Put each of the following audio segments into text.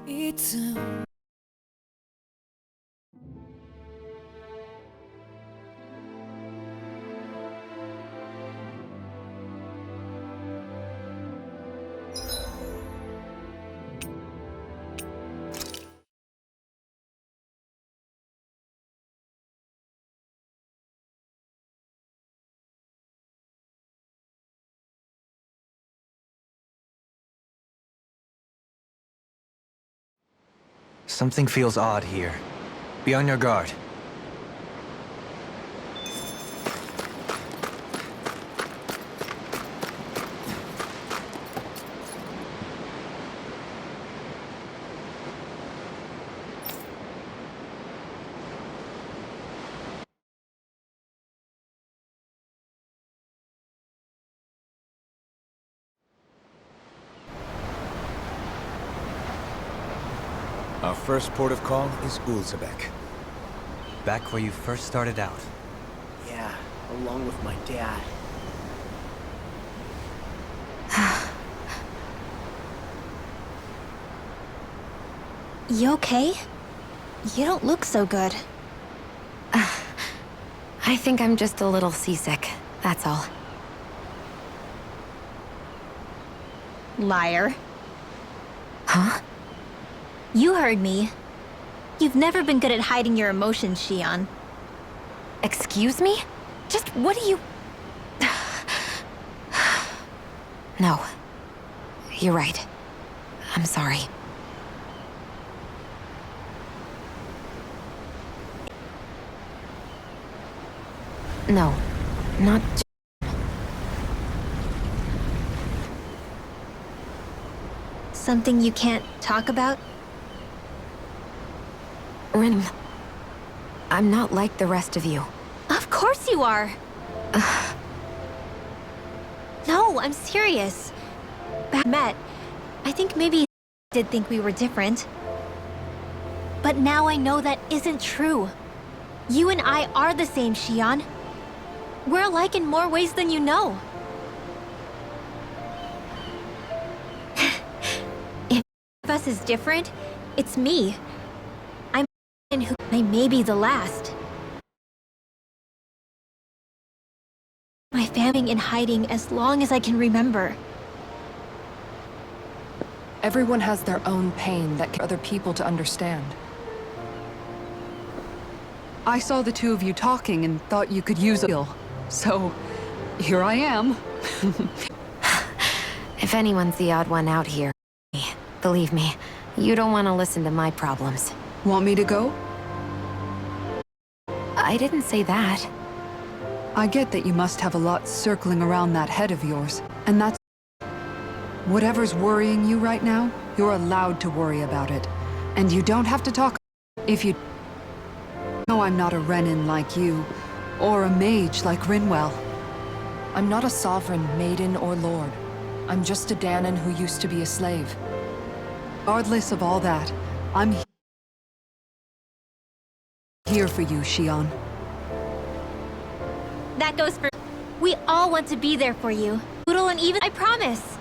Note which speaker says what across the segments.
Speaker 1: いつも
Speaker 2: Something feels odd here. Be on your guard.
Speaker 3: Our first port of call is Ulzebek.
Speaker 2: Back where you first started out.
Speaker 1: Yeah, along with my dad.
Speaker 4: You okay? You don't look so good.
Speaker 5: I think I'm just a little seasick, that's all.
Speaker 4: Liar.
Speaker 5: Huh?
Speaker 4: You heard me. You've never been good at hiding your emotions, Xion.
Speaker 5: Excuse me? Just what do you... No. You're right. I'm sorry. No. Not...
Speaker 4: Something you can't talk about?
Speaker 5: Rin... I'm not like the rest of you.
Speaker 4: Of course you are! No, I'm serious. Back met, I think maybe did think we were different. But now I know that isn't true. You and I are the same, Xion. We're alike in more ways than you know. If one of us is different, it's me. I'm who I may be the last. My family in hiding as long as I can remember.
Speaker 6: Everyone has their own pain that can other people to understand. I saw the two of you talking and thought you could use a deal. So, here I am.
Speaker 5: If anyone's the odd one out here, believe me, you don't want to listen to my problems.
Speaker 6: Want me to go?
Speaker 5: I didn't say that.
Speaker 6: I get that you must have a lot circling around that head of yours, and that's... Whatever's worrying you right now, you're allowed to worry about it. And you don't have to talk if you... No, I'm not a Renin like you, or a mage like Rinwell.
Speaker 7: I'm not a sovereign, maiden, or lord. I'm just a Danan who used to be a slave.
Speaker 6: Regardless of all that, I'm here for you, Xion.
Speaker 4: That goes for... We all want to be there for you. Noodle and even... I promise.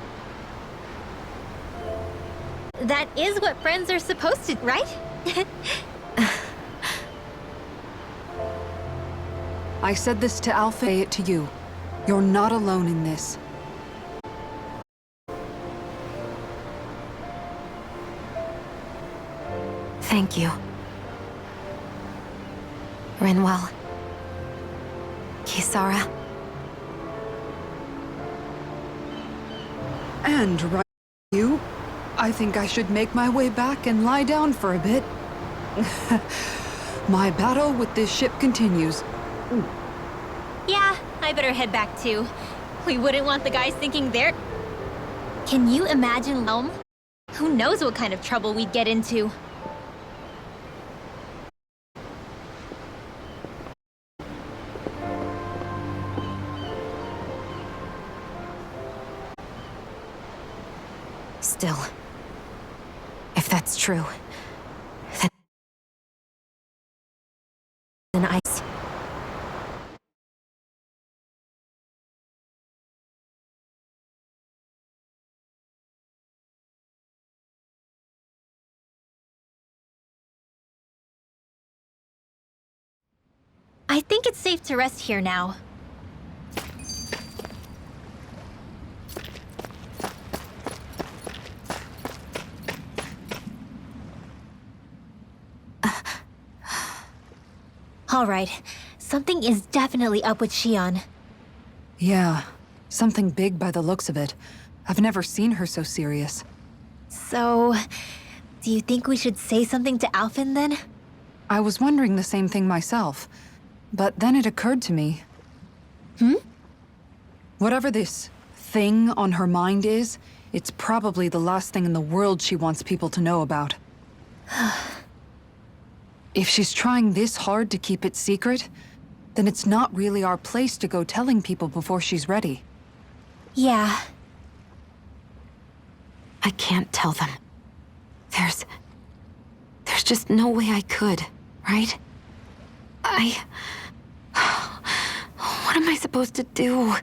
Speaker 4: That is what friends are supposed to, right?
Speaker 6: I said this to Alpha, say it to you. You're not alone in this.
Speaker 5: Thank you. Rinwell. Kisara.
Speaker 6: And right you, I think I should make my way back and lie down for a bit. My battle with this ship continues.
Speaker 4: Yeah, I better head back too. We wouldn't want the guys thinking they're... Can you imagine Loam? Who knows what kind of trouble we'd get into?
Speaker 5: Still, if that's true, then I...
Speaker 4: I think it's safe to rest here now. All right. Something is definitely up with Shion.
Speaker 6: Yeah, something big by the looks of it. I've never seen her so serious.
Speaker 4: So, do you think we should say something to Alphen then?
Speaker 6: I was wondering the same thing myself, but then it occurred to me. Whatever this thing on her mind is, it's probably the last thing in the world she wants people to know about. If she's trying this hard to keep it secret, then it's not really our place to go telling people before she's ready.
Speaker 4: Yeah.
Speaker 5: I can't tell them. There's just no way I could, right? What am I supposed to do?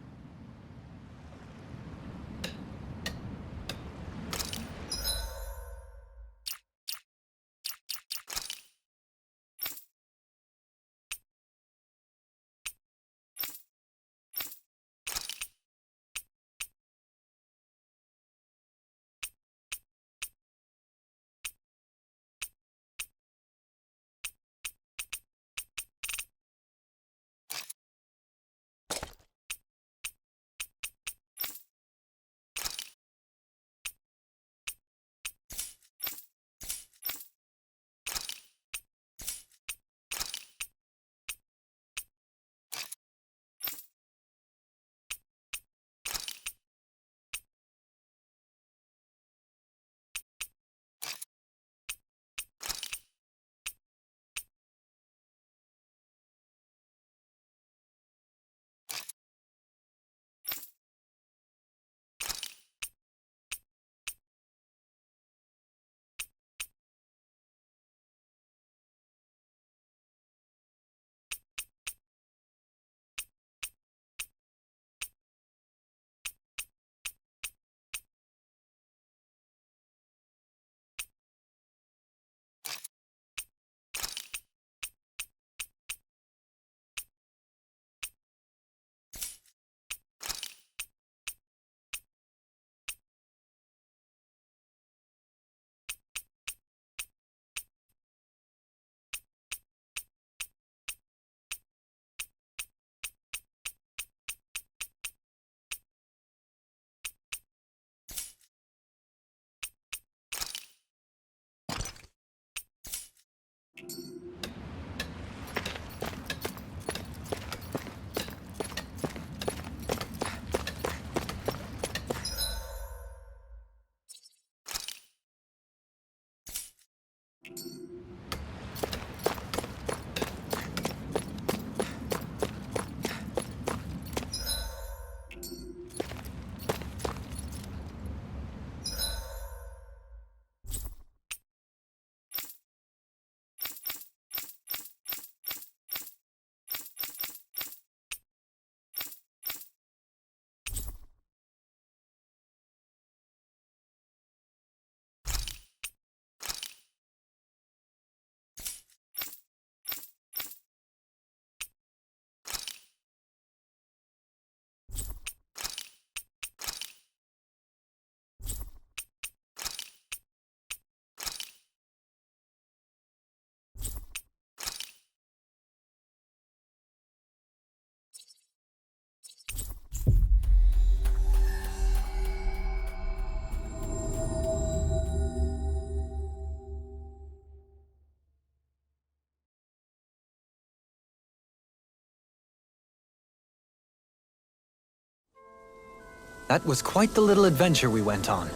Speaker 2: That was quite the little adventure we went on.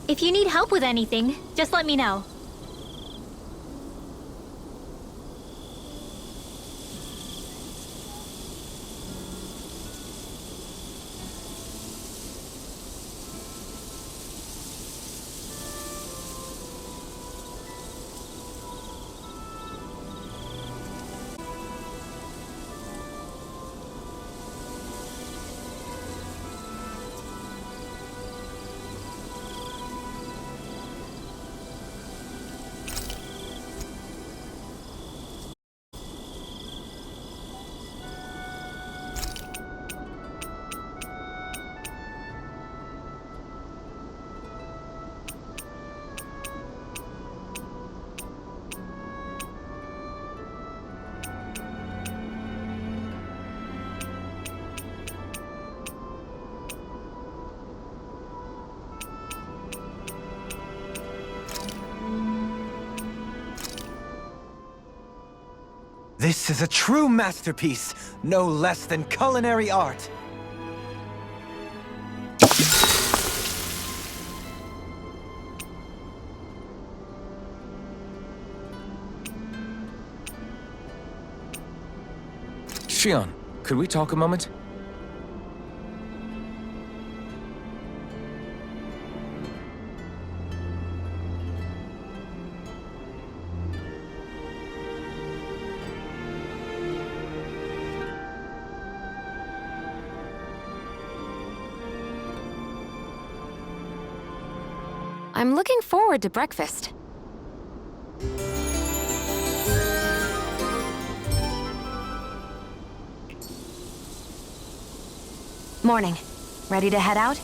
Speaker 4: If you need help with anything, just let me know.
Speaker 2: This is a true masterpiece, no less than culinary art.
Speaker 3: Shion, could we talk a moment?
Speaker 5: I'm looking forward to breakfast. Morning. Ready to head out?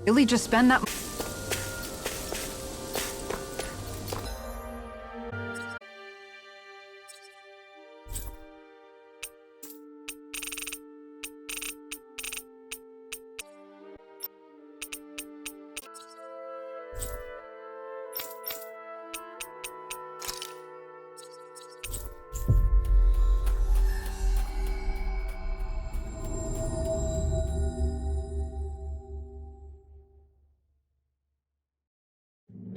Speaker 6: Really just spend that...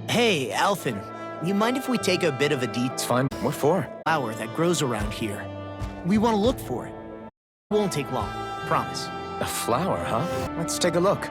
Speaker 1: Hey, Alphen, you mind if we take a bit of a
Speaker 3: It's fine. What for?
Speaker 1: flower that grows around here? We want to look for it. Won't take long, promise.
Speaker 3: A flower, huh? Let's take a look.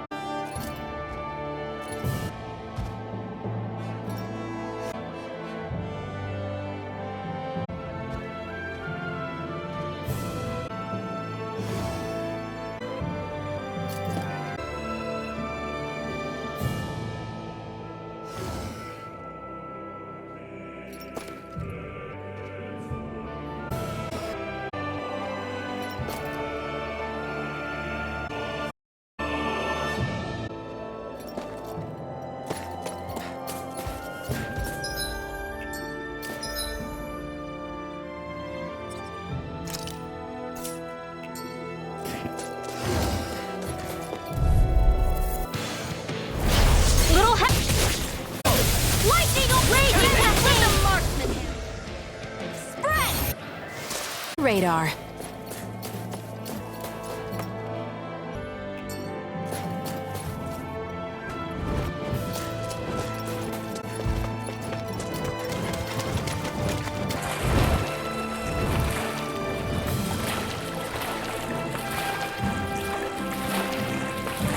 Speaker 5: Radar.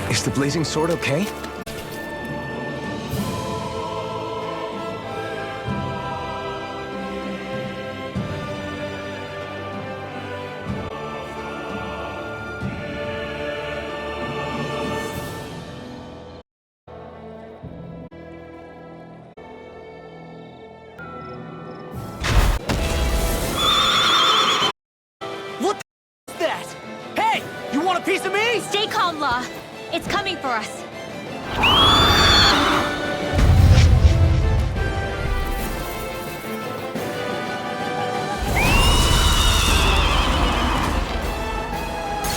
Speaker 3: Is the blazing sword okay?
Speaker 4: saw. It's coming for us.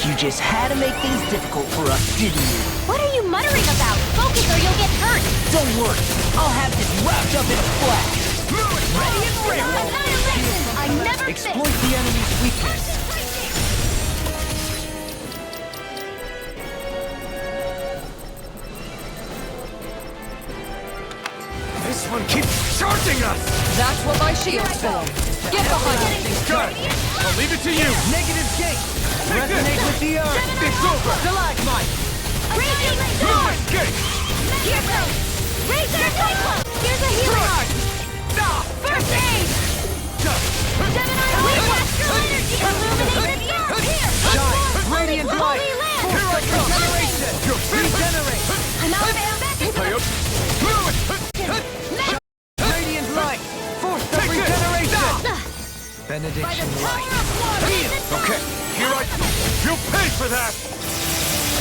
Speaker 1: You just had to make things difficult for us, didn't you?
Speaker 4: What are you muttering about? Focus or you'll get hurt.
Speaker 1: Don't worry, I'll have this wrapped up in a flash. Ready and ready.
Speaker 4: Annihilation! I never
Speaker 2: Exploit
Speaker 4: miss.
Speaker 2: the enemy's weakness. This one keeps charging us!
Speaker 7: That's what my shield's for. Get behind me.
Speaker 2: Good! I'll leave it to you! Negative gate! Resonate with the earth! It's over! Stalagmite!
Speaker 4: Raging
Speaker 2: Move
Speaker 4: storm!
Speaker 2: escape!
Speaker 4: Here's a Razor Cyclone! Here's a healing art! First aid! Gemini Astral Energy! Illuminate the earth! Here!
Speaker 2: Shine! Radiant light!
Speaker 4: Holy Land!
Speaker 2: Here I come! Regeneration! Regenerate! Radiant light! Force of regeneration! Benediction light! Okay, here I come! You'll pay for that!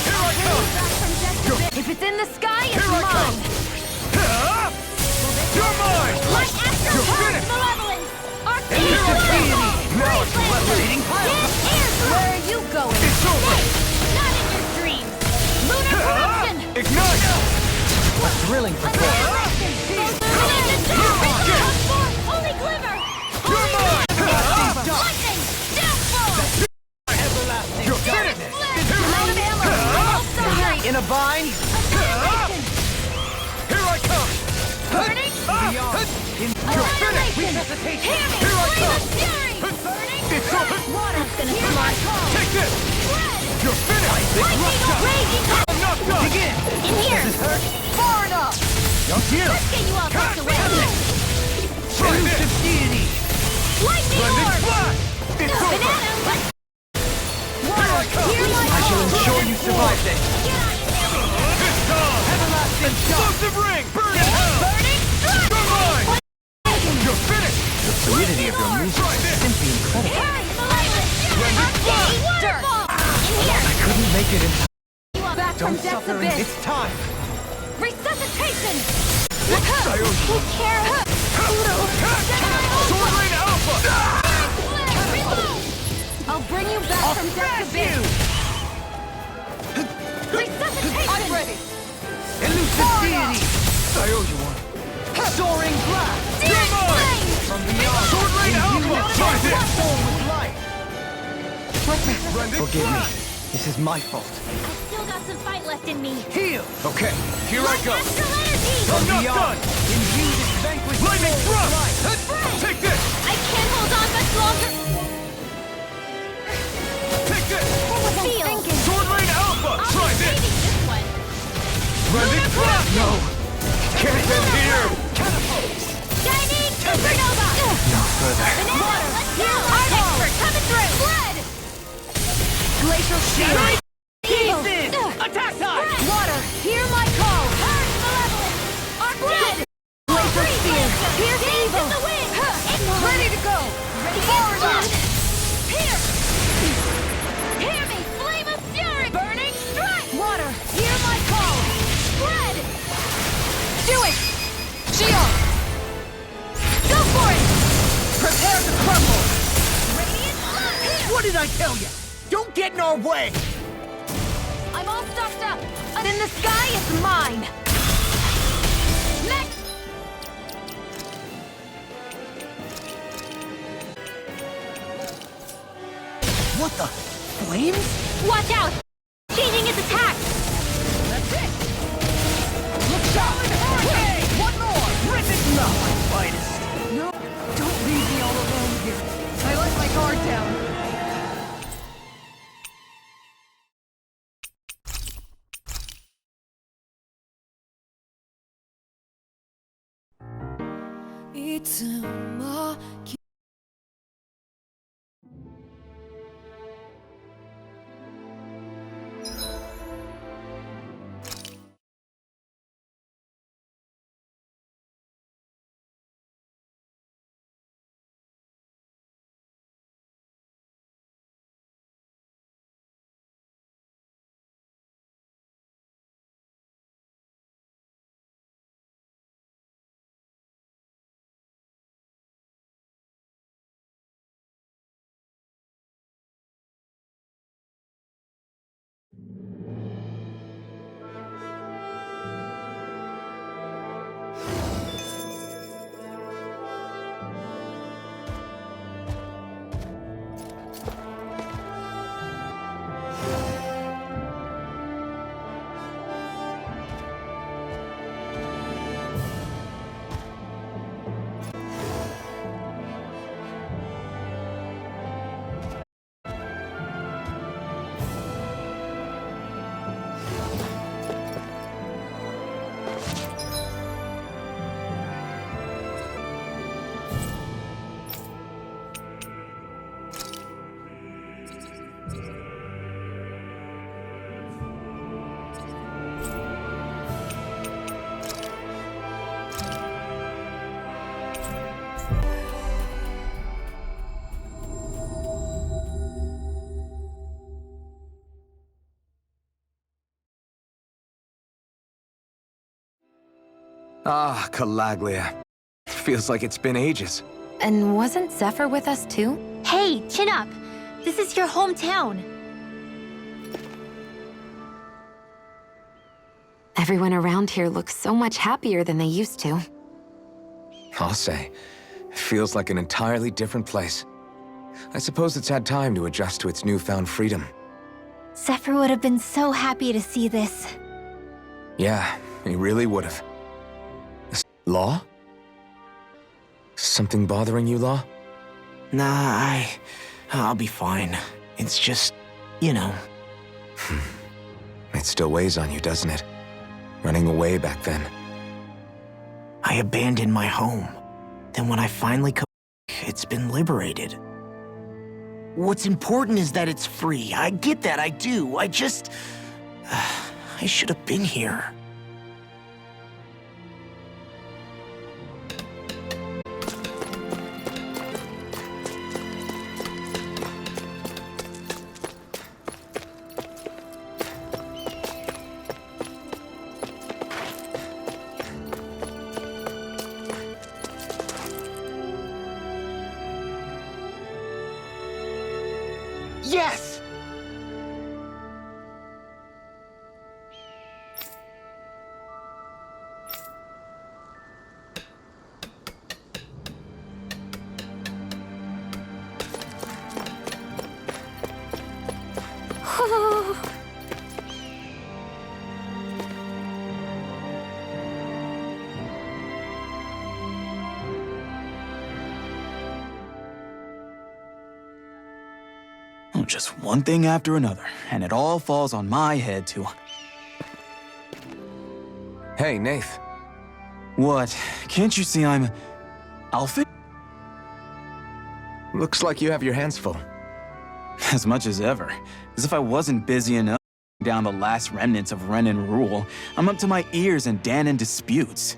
Speaker 2: Here I come!
Speaker 4: If it's in the sky, it's
Speaker 2: Here I come!
Speaker 4: mine!
Speaker 2: You're mine!
Speaker 4: Like Astral
Speaker 2: You're
Speaker 4: Purge
Speaker 2: finished!
Speaker 4: Malevolence!
Speaker 2: And here's the deity! Now it's levitating!
Speaker 4: Where are you going?
Speaker 2: It's over!
Speaker 4: Not in your dreams! Lunar corruption!
Speaker 2: Ignite! A thrilling performance!
Speaker 4: Only glimmer!
Speaker 2: You're mine!
Speaker 4: Lightning! Downfall!
Speaker 2: Everlasting You're finished!
Speaker 4: Great.
Speaker 2: In a vine? Here I come!
Speaker 4: Burning?
Speaker 2: Beyond! You're finished! Resuscitation!
Speaker 4: Hear me!
Speaker 2: Here I
Speaker 4: Flame
Speaker 2: come!
Speaker 4: of fury! Burning?
Speaker 2: It's over!
Speaker 4: Water's gonna fly.
Speaker 2: Take this!
Speaker 4: Spread!
Speaker 2: You're finished!
Speaker 4: Lightning raging!
Speaker 2: I'm not done! Begin!
Speaker 4: In here!
Speaker 2: Does this hurt?
Speaker 4: Far enough!
Speaker 2: Young dear!
Speaker 4: Let's get you all tucked away!
Speaker 2: Elusive deity!
Speaker 4: Lightning
Speaker 2: Blending
Speaker 4: orb!
Speaker 2: flash! It's over!
Speaker 4: Banana!
Speaker 2: Here I come!
Speaker 4: Hear my
Speaker 2: I shall
Speaker 4: call.
Speaker 2: ensure you survive this!
Speaker 4: Get out of here!
Speaker 2: This time! Everlasting explosive ring! Burn in hell!
Speaker 4: Burning strike!
Speaker 2: You're mine! You're finished! The fluidity of your music is simply incredible.
Speaker 4: Waterfall! In here!
Speaker 2: I couldn't make it in time.
Speaker 4: Back from
Speaker 2: Don't
Speaker 4: death's
Speaker 2: suffer in
Speaker 4: abyss!
Speaker 2: its time!
Speaker 4: Resuscitation!
Speaker 2: I owe
Speaker 4: Who cares?
Speaker 2: Sword Rain Alpha!
Speaker 4: I'll bring you back from death's abyss! Resuscitation!
Speaker 7: I'm ready.
Speaker 2: Elusive deity! I owe you one. Soaring blast!
Speaker 4: Searing flame!
Speaker 2: From beyond! Sword Rain Alpha! Try this! Soul with light! Forgive me. This is my fault.
Speaker 4: I've still got some fight left in me.
Speaker 2: Heal! Okay, here I go.
Speaker 4: Astral energy!
Speaker 2: I'm not done! Indeed, it's vanquished. Lightning thrust! Take this!
Speaker 4: I can't hold on much longer!
Speaker 2: Take this!
Speaker 4: What was I thinking?
Speaker 2: Sword Rain Alpha!
Speaker 4: I'll
Speaker 2: Try
Speaker 4: be
Speaker 2: this!
Speaker 4: saving this one.
Speaker 2: Lightning thrust! No! Can't end here!
Speaker 4: Shining supernova!
Speaker 2: No further.
Speaker 4: Banana, let's go! Art expert coming through! Blood! Glacial shield!
Speaker 2: Ethan! Attack time!
Speaker 4: Water, hear my call! Purge malevolence! Arc dead! Glacial spear! Pierce evil! The wind!
Speaker 7: Ready to go.
Speaker 4: Forward! Blood! Here! Hear me! Flame of fury! Burning strike! Water, hear my call! Spread!
Speaker 7: Do it. Shield.
Speaker 4: Go for it!
Speaker 7: Prepare to crumble.
Speaker 4: Radiant blood! Here!
Speaker 1: What did I tell you? Don't get in our way!
Speaker 4: I'm all stocked up! And in the sky, it's mine! Next!
Speaker 1: What the? Flames?
Speaker 4: Watch out! Changing its attack!
Speaker 7: That's it. Look solid. Hurricane. One more. Rip it.
Speaker 1: Not my finest.
Speaker 7: No, don't leave me all alone here. I let my guard down.
Speaker 3: Ah, Calaglia. Feels like it's been ages.
Speaker 5: And wasn't Zephyr with us too?
Speaker 4: Hey, chin up! This is your hometown.
Speaker 5: Everyone around here looks so much happier than they used to.
Speaker 3: I'll say. It feels like an entirely different place. I suppose it's had time to adjust to its newfound freedom.
Speaker 4: Zephyr would have been so happy to see this.
Speaker 3: Yeah, he really would have. Law? Something bothering you, Law?
Speaker 1: Nah, I'll be fine. It's just, you know.
Speaker 3: It still weighs on you, doesn't it? Running away back then.
Speaker 1: I abandoned my home. Then when I finally come, it's been liberated. What's important is that it's free. I get that, I do. I just... I should have been here. Yes!
Speaker 8: Just one thing after another, and it all falls on my head to...
Speaker 3: Hey, Nath.
Speaker 8: What? Can't you see I'm... Alpha?
Speaker 3: Looks like you have your hands full.
Speaker 8: As much as ever. As if I wasn't busy enough down the last remnants of Renan rule, I'm up to my ears in Danon disputes.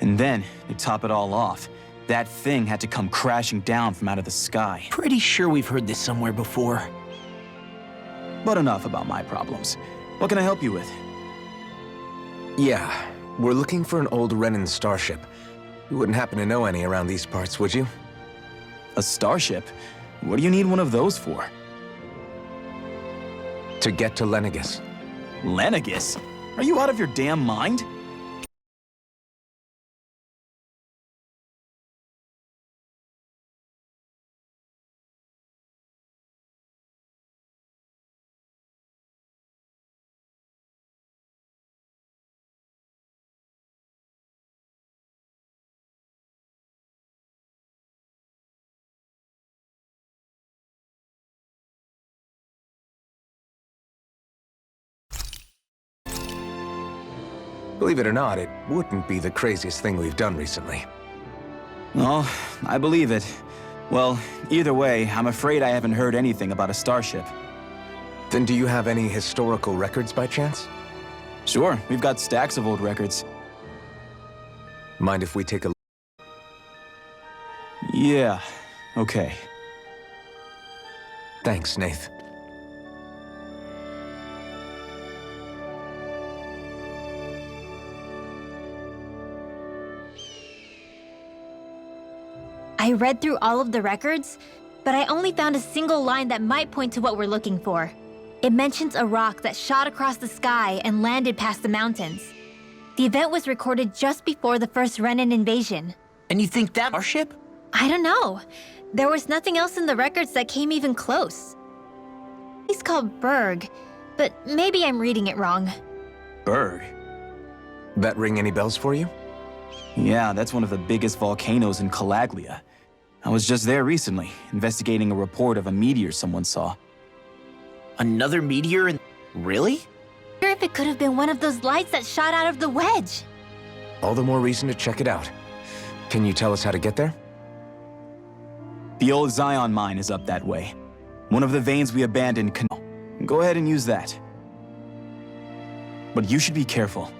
Speaker 8: And then, to top it all off, that thing had to come crashing down from out of the sky.
Speaker 1: Pretty sure we've heard this somewhere before.
Speaker 8: But enough about my problems. What can I help you with?
Speaker 3: Yeah, we're looking for an old Renan starship. You wouldn't happen to know any around these parts, would you?
Speaker 8: A starship? What do you need one of those for?
Speaker 3: To get to Lenegus.
Speaker 8: Lenegus? Are you out of your damn mind?
Speaker 3: Believe it or not, it wouldn't be the craziest thing we've done recently.
Speaker 8: Oh, I believe it. Well, either way, I'm afraid I haven't heard anything about a starship.
Speaker 3: Then do you have any historical records by chance?
Speaker 8: Sure, we've got stacks of old records.
Speaker 3: Mind if we take a look?
Speaker 8: Yeah, okay.
Speaker 3: Thanks, Nath.
Speaker 4: I read through all of the records, but I only found a single line that might point to what we're looking for. It mentions a rock that shot across the sky and landed past the mountains. The event was recorded just before the first Renan invasion.
Speaker 1: And you think that our ship?
Speaker 4: I don't know. There was nothing else in the records that came even close. He's called Berg, but maybe I'm reading it wrong.
Speaker 8: Berg?
Speaker 3: That ring any bells for you?
Speaker 8: Yeah, that's one of the biggest volcanoes in Calaglia. I was just there recently, investigating a report of a meteor someone saw.
Speaker 1: Another meteor in... Really?
Speaker 4: I wonder if it could have been one of those lights that shot out of the wedge.
Speaker 3: All the more reason to check it out. Can you tell us how to get there?
Speaker 8: The old Zion mine is up that way. One of the veins we abandoned can... Go ahead and use that. But you should be careful.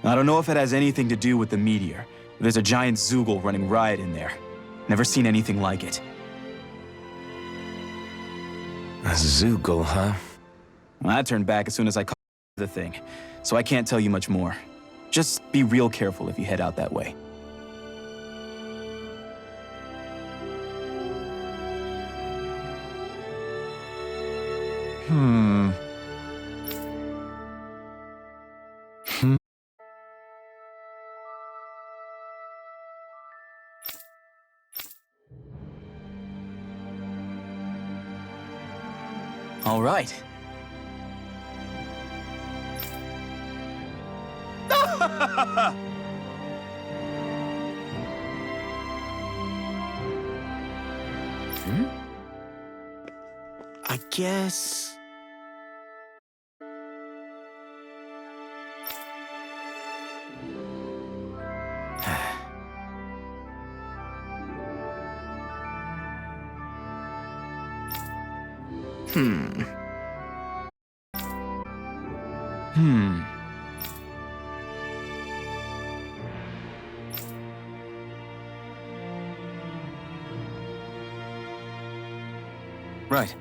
Speaker 8: I don't know if it has anything to do with the meteor. There's a giant Zoogle running riot in there. Never seen anything like it.
Speaker 3: A Zoogle, huh?
Speaker 8: I turned back as soon as I caught the thing, so I can't tell you much more. Just be real careful if you head out that way. All right.
Speaker 1: I guess...
Speaker 8: Right.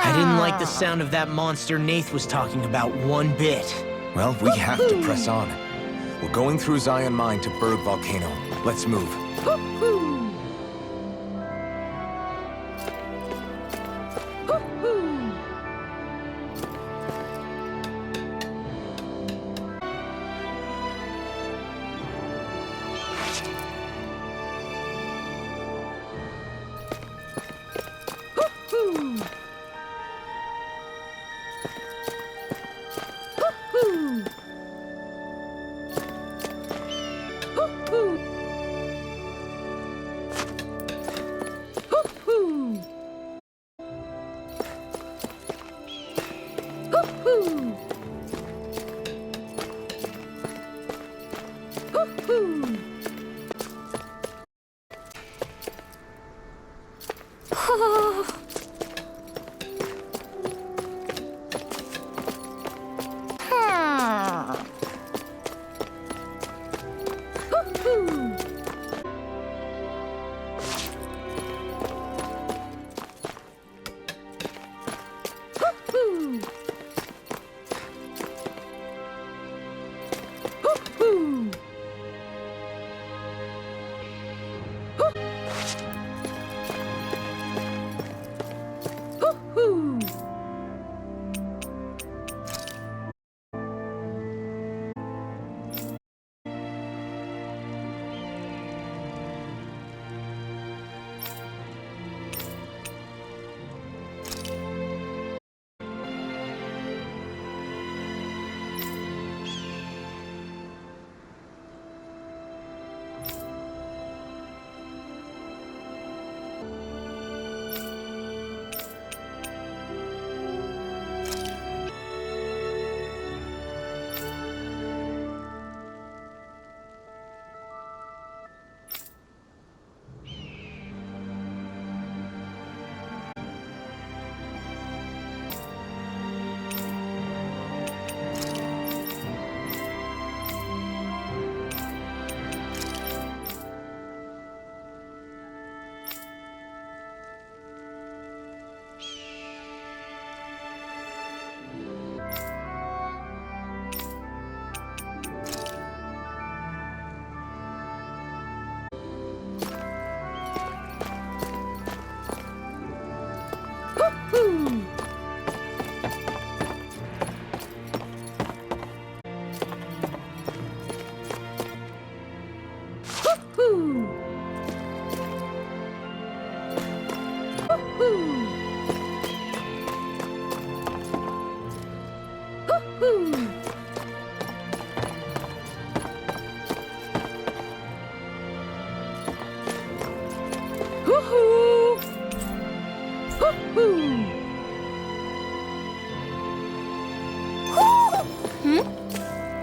Speaker 1: I didn't like the sound of that monster Nath was talking about one bit.
Speaker 3: Well, we have to press on. We're going through Zion Mine to Berg Volcano. Let's move.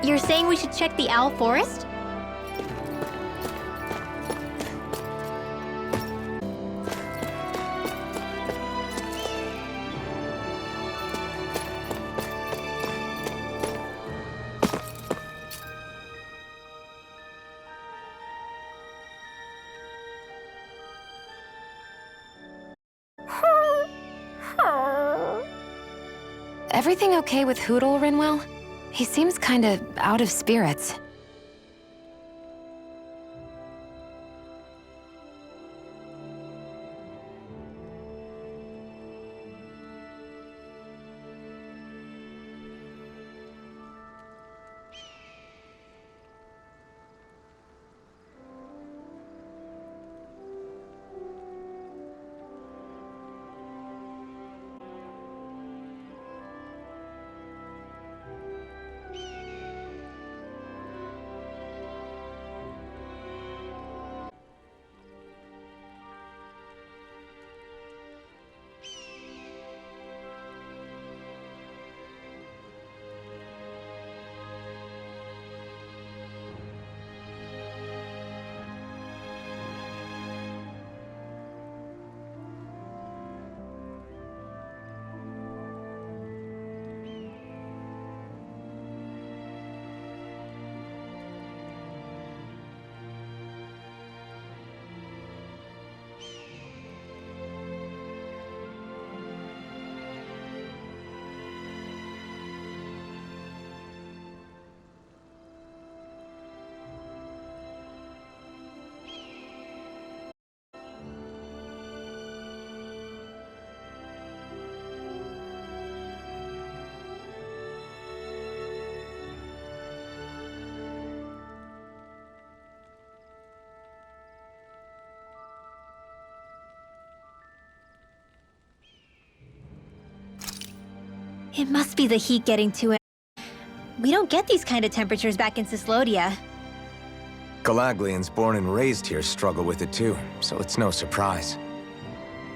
Speaker 4: You're saying we should check the owl forest?
Speaker 5: Everything okay with Hootle, Rinwell? He seems kinda out of spirits.
Speaker 4: It must be the heat getting to him. We don't get these kind of temperatures back in Cyslodia.
Speaker 3: Galaglians born and raised here struggle with it too, so it's no surprise.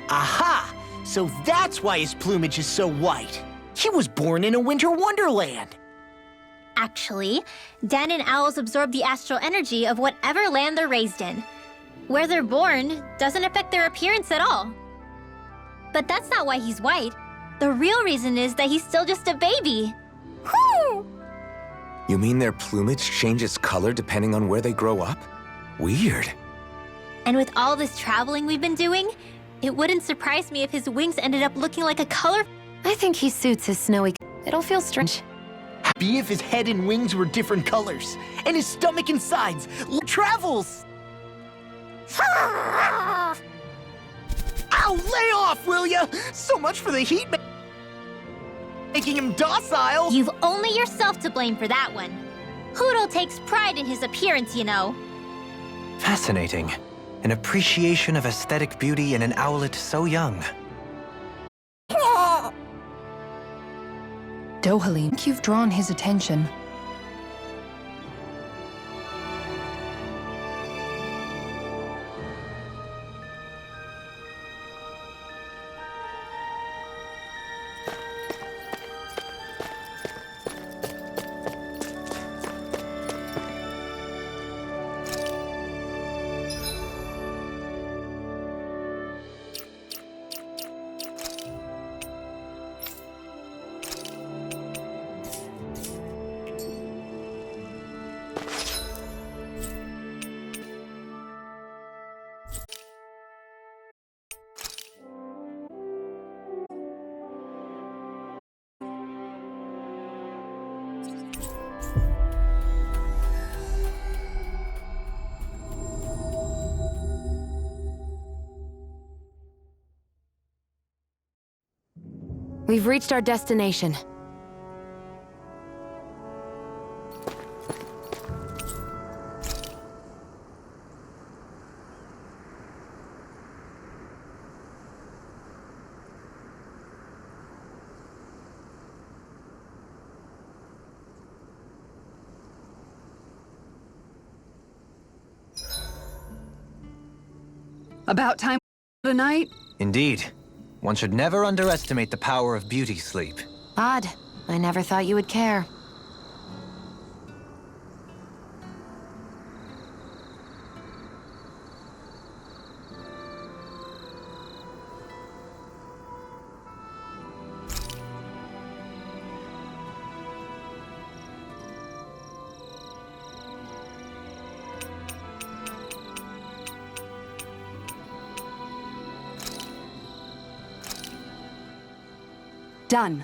Speaker 1: Aha! So that's why his plumage is so white. He was born in a winter wonderland.
Speaker 4: Actually, Dan and owls absorb the astral energy of whatever land they're raised in. Where they're born doesn't affect their appearance at all. But that's not why he's white. The real reason is that he's still just a baby. Whew!
Speaker 3: You mean their plumage changes color depending on where they grow up? Weird.
Speaker 4: And with all this traveling we've been doing, it wouldn't surprise me if his wings ended up looking like a color.
Speaker 5: I think he suits his snowy... It'll feel strange.
Speaker 1: Be if his head and wings were different colors, and his stomach and sides travels. Ow, lay off, will ya? So much for the heat making him docile.
Speaker 4: You've only yourself to blame for that one. Hootle takes pride in his appearance, you know.
Speaker 2: Fascinating. An appreciation of aesthetic beauty in an owlet so young.
Speaker 7: Dohalim, I think you've drawn his attention.
Speaker 5: We've reached our destination.
Speaker 6: About time tonight?
Speaker 2: Indeed. One should never underestimate the power of beauty sleep.
Speaker 5: Odd. I never thought you would care.
Speaker 6: Done.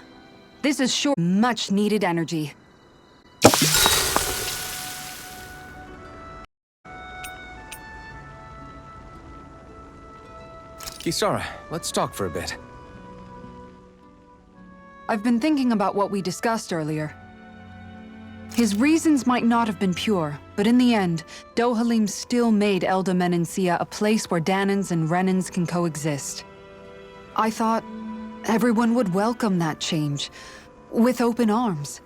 Speaker 6: This is sure much needed energy.
Speaker 3: Kisara, let's talk for a bit.
Speaker 6: I've been thinking about what we discussed earlier. His reasons might not have been pure, but in the end, Dohalim still made Elda Menancia a place where Danans and Renans can coexist. I thought everyone would welcome that change, with open arms.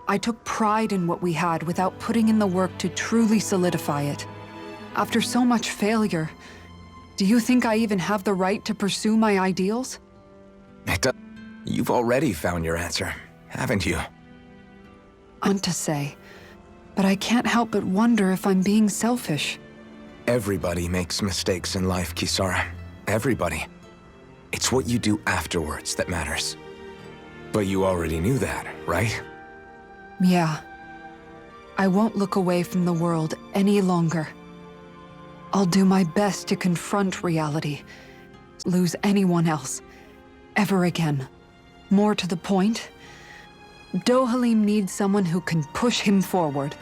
Speaker 6: I took pride in what we had without putting in the work to truly solidify it. After so much failure, do you think I even have the right to pursue my ideals?
Speaker 3: You've already found your answer, haven't you?
Speaker 6: I want to say, but I can't help but wonder if I'm being selfish.
Speaker 3: Everybody makes mistakes in life, Kisara. Everybody. It's what you do afterwards that matters. But you already knew that, right?
Speaker 6: Yeah. I won't look away from the world any longer. I'll do my best to confront reality. Lose anyone else. Ever again. More to the point, Dohalim needs someone who can push him forward.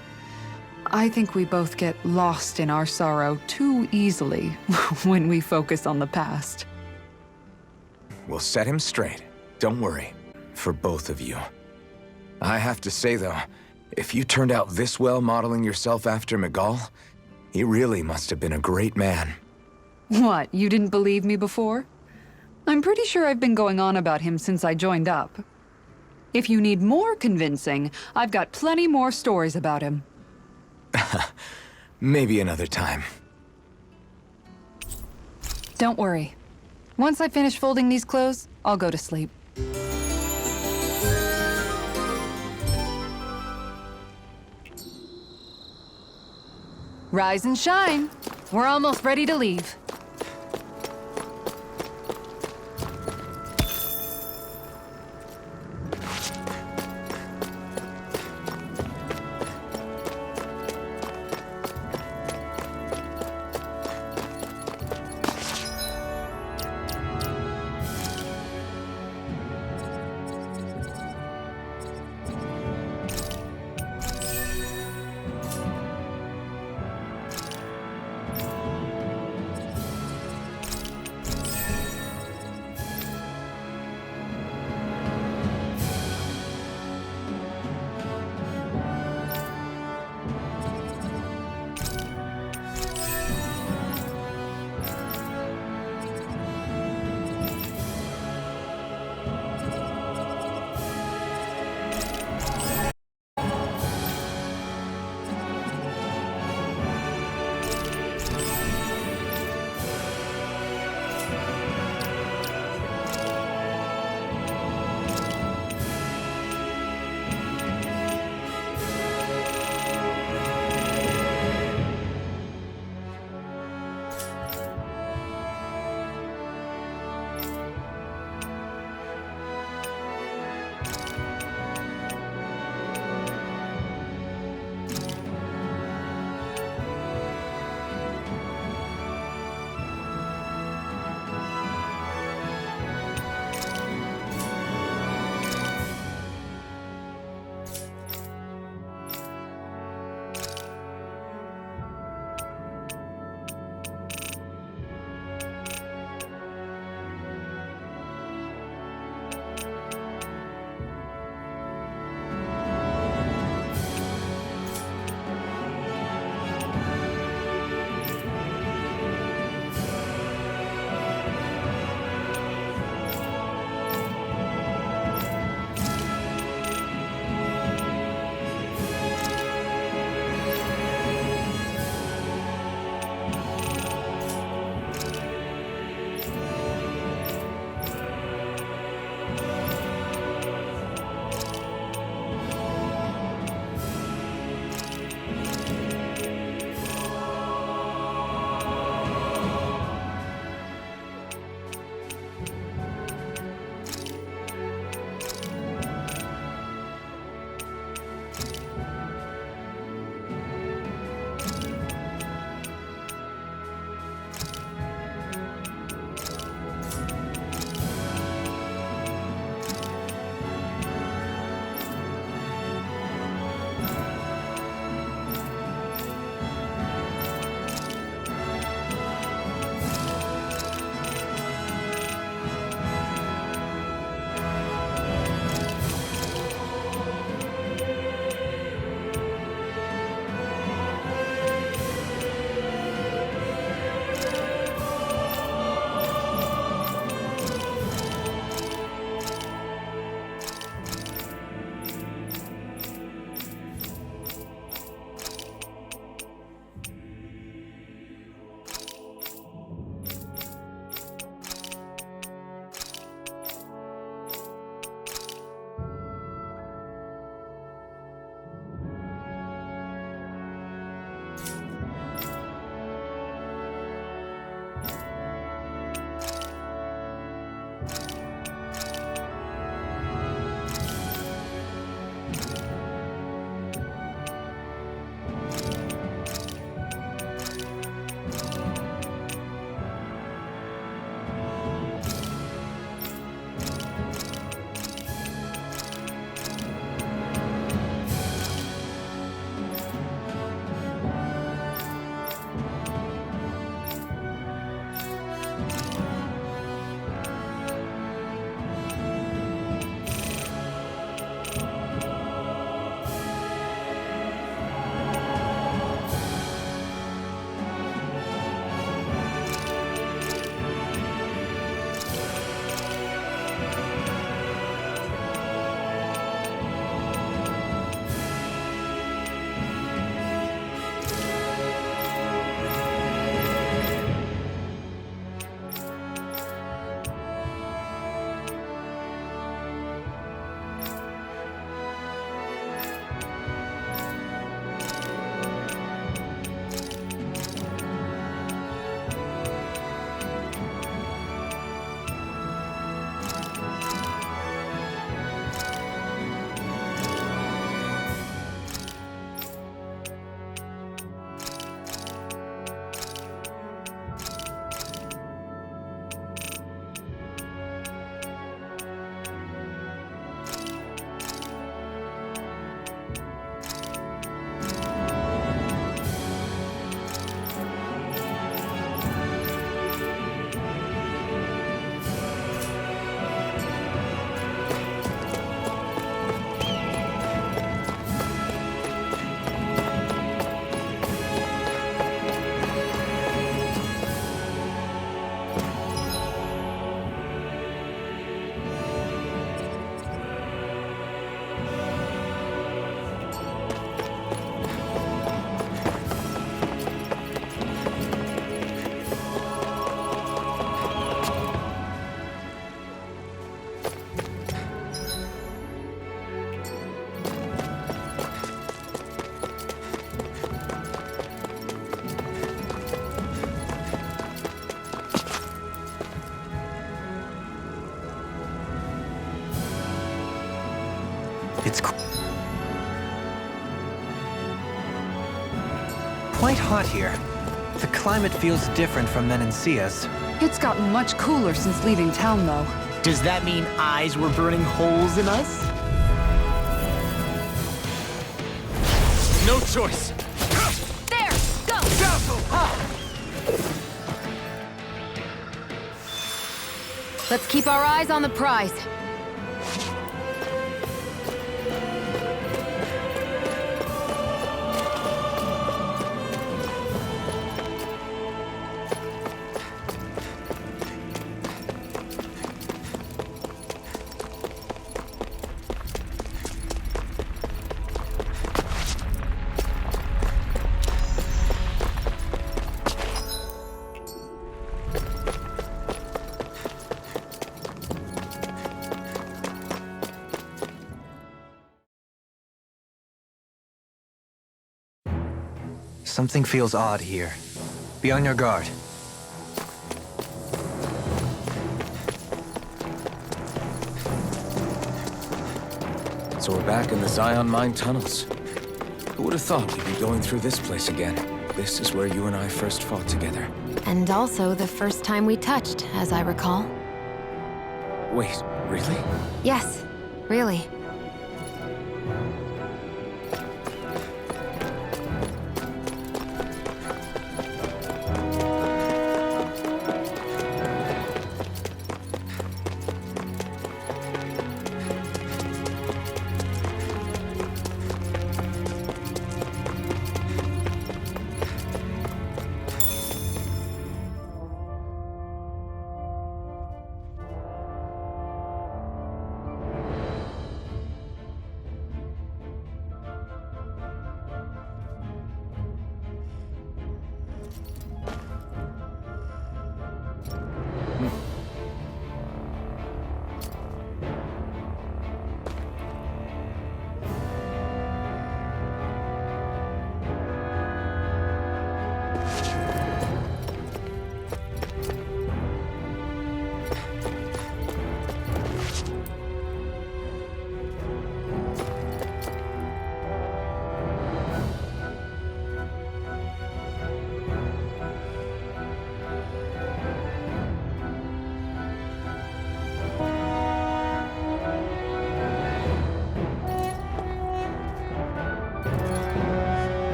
Speaker 6: I think we both get lost in our sorrow too easily when we focus on the past.
Speaker 3: We'll set him straight. Don't worry. For both of you. I have to say, though, if you turned out this well modeling yourself after Miguel, he really must have been a great man.
Speaker 6: What, you didn't believe me before? I'm pretty sure I've been going on about him since I joined up. If you need more convincing, I've got plenty more stories about him.
Speaker 3: Maybe another time.
Speaker 6: Don't worry. Once I finish folding these clothes, I'll go to sleep. Rise and shine. We're almost ready to leave.
Speaker 2: It's quite hot here. The climate feels different from Menancia's.
Speaker 6: It's gotten much cooler since leaving town, though.
Speaker 1: Does that mean eyes were burning holes in us?
Speaker 2: No choice!
Speaker 5: There! Go! Let's keep our eyes on the prize.
Speaker 2: Something feels odd here. Be on your guard.
Speaker 3: So we're back in the Zion Mine tunnels. Who would have thought we'd be going through this place again? This is where you and I first fought together.
Speaker 5: And also the first time we touched, as I recall.
Speaker 3: Wait, really?
Speaker 5: Yes, really.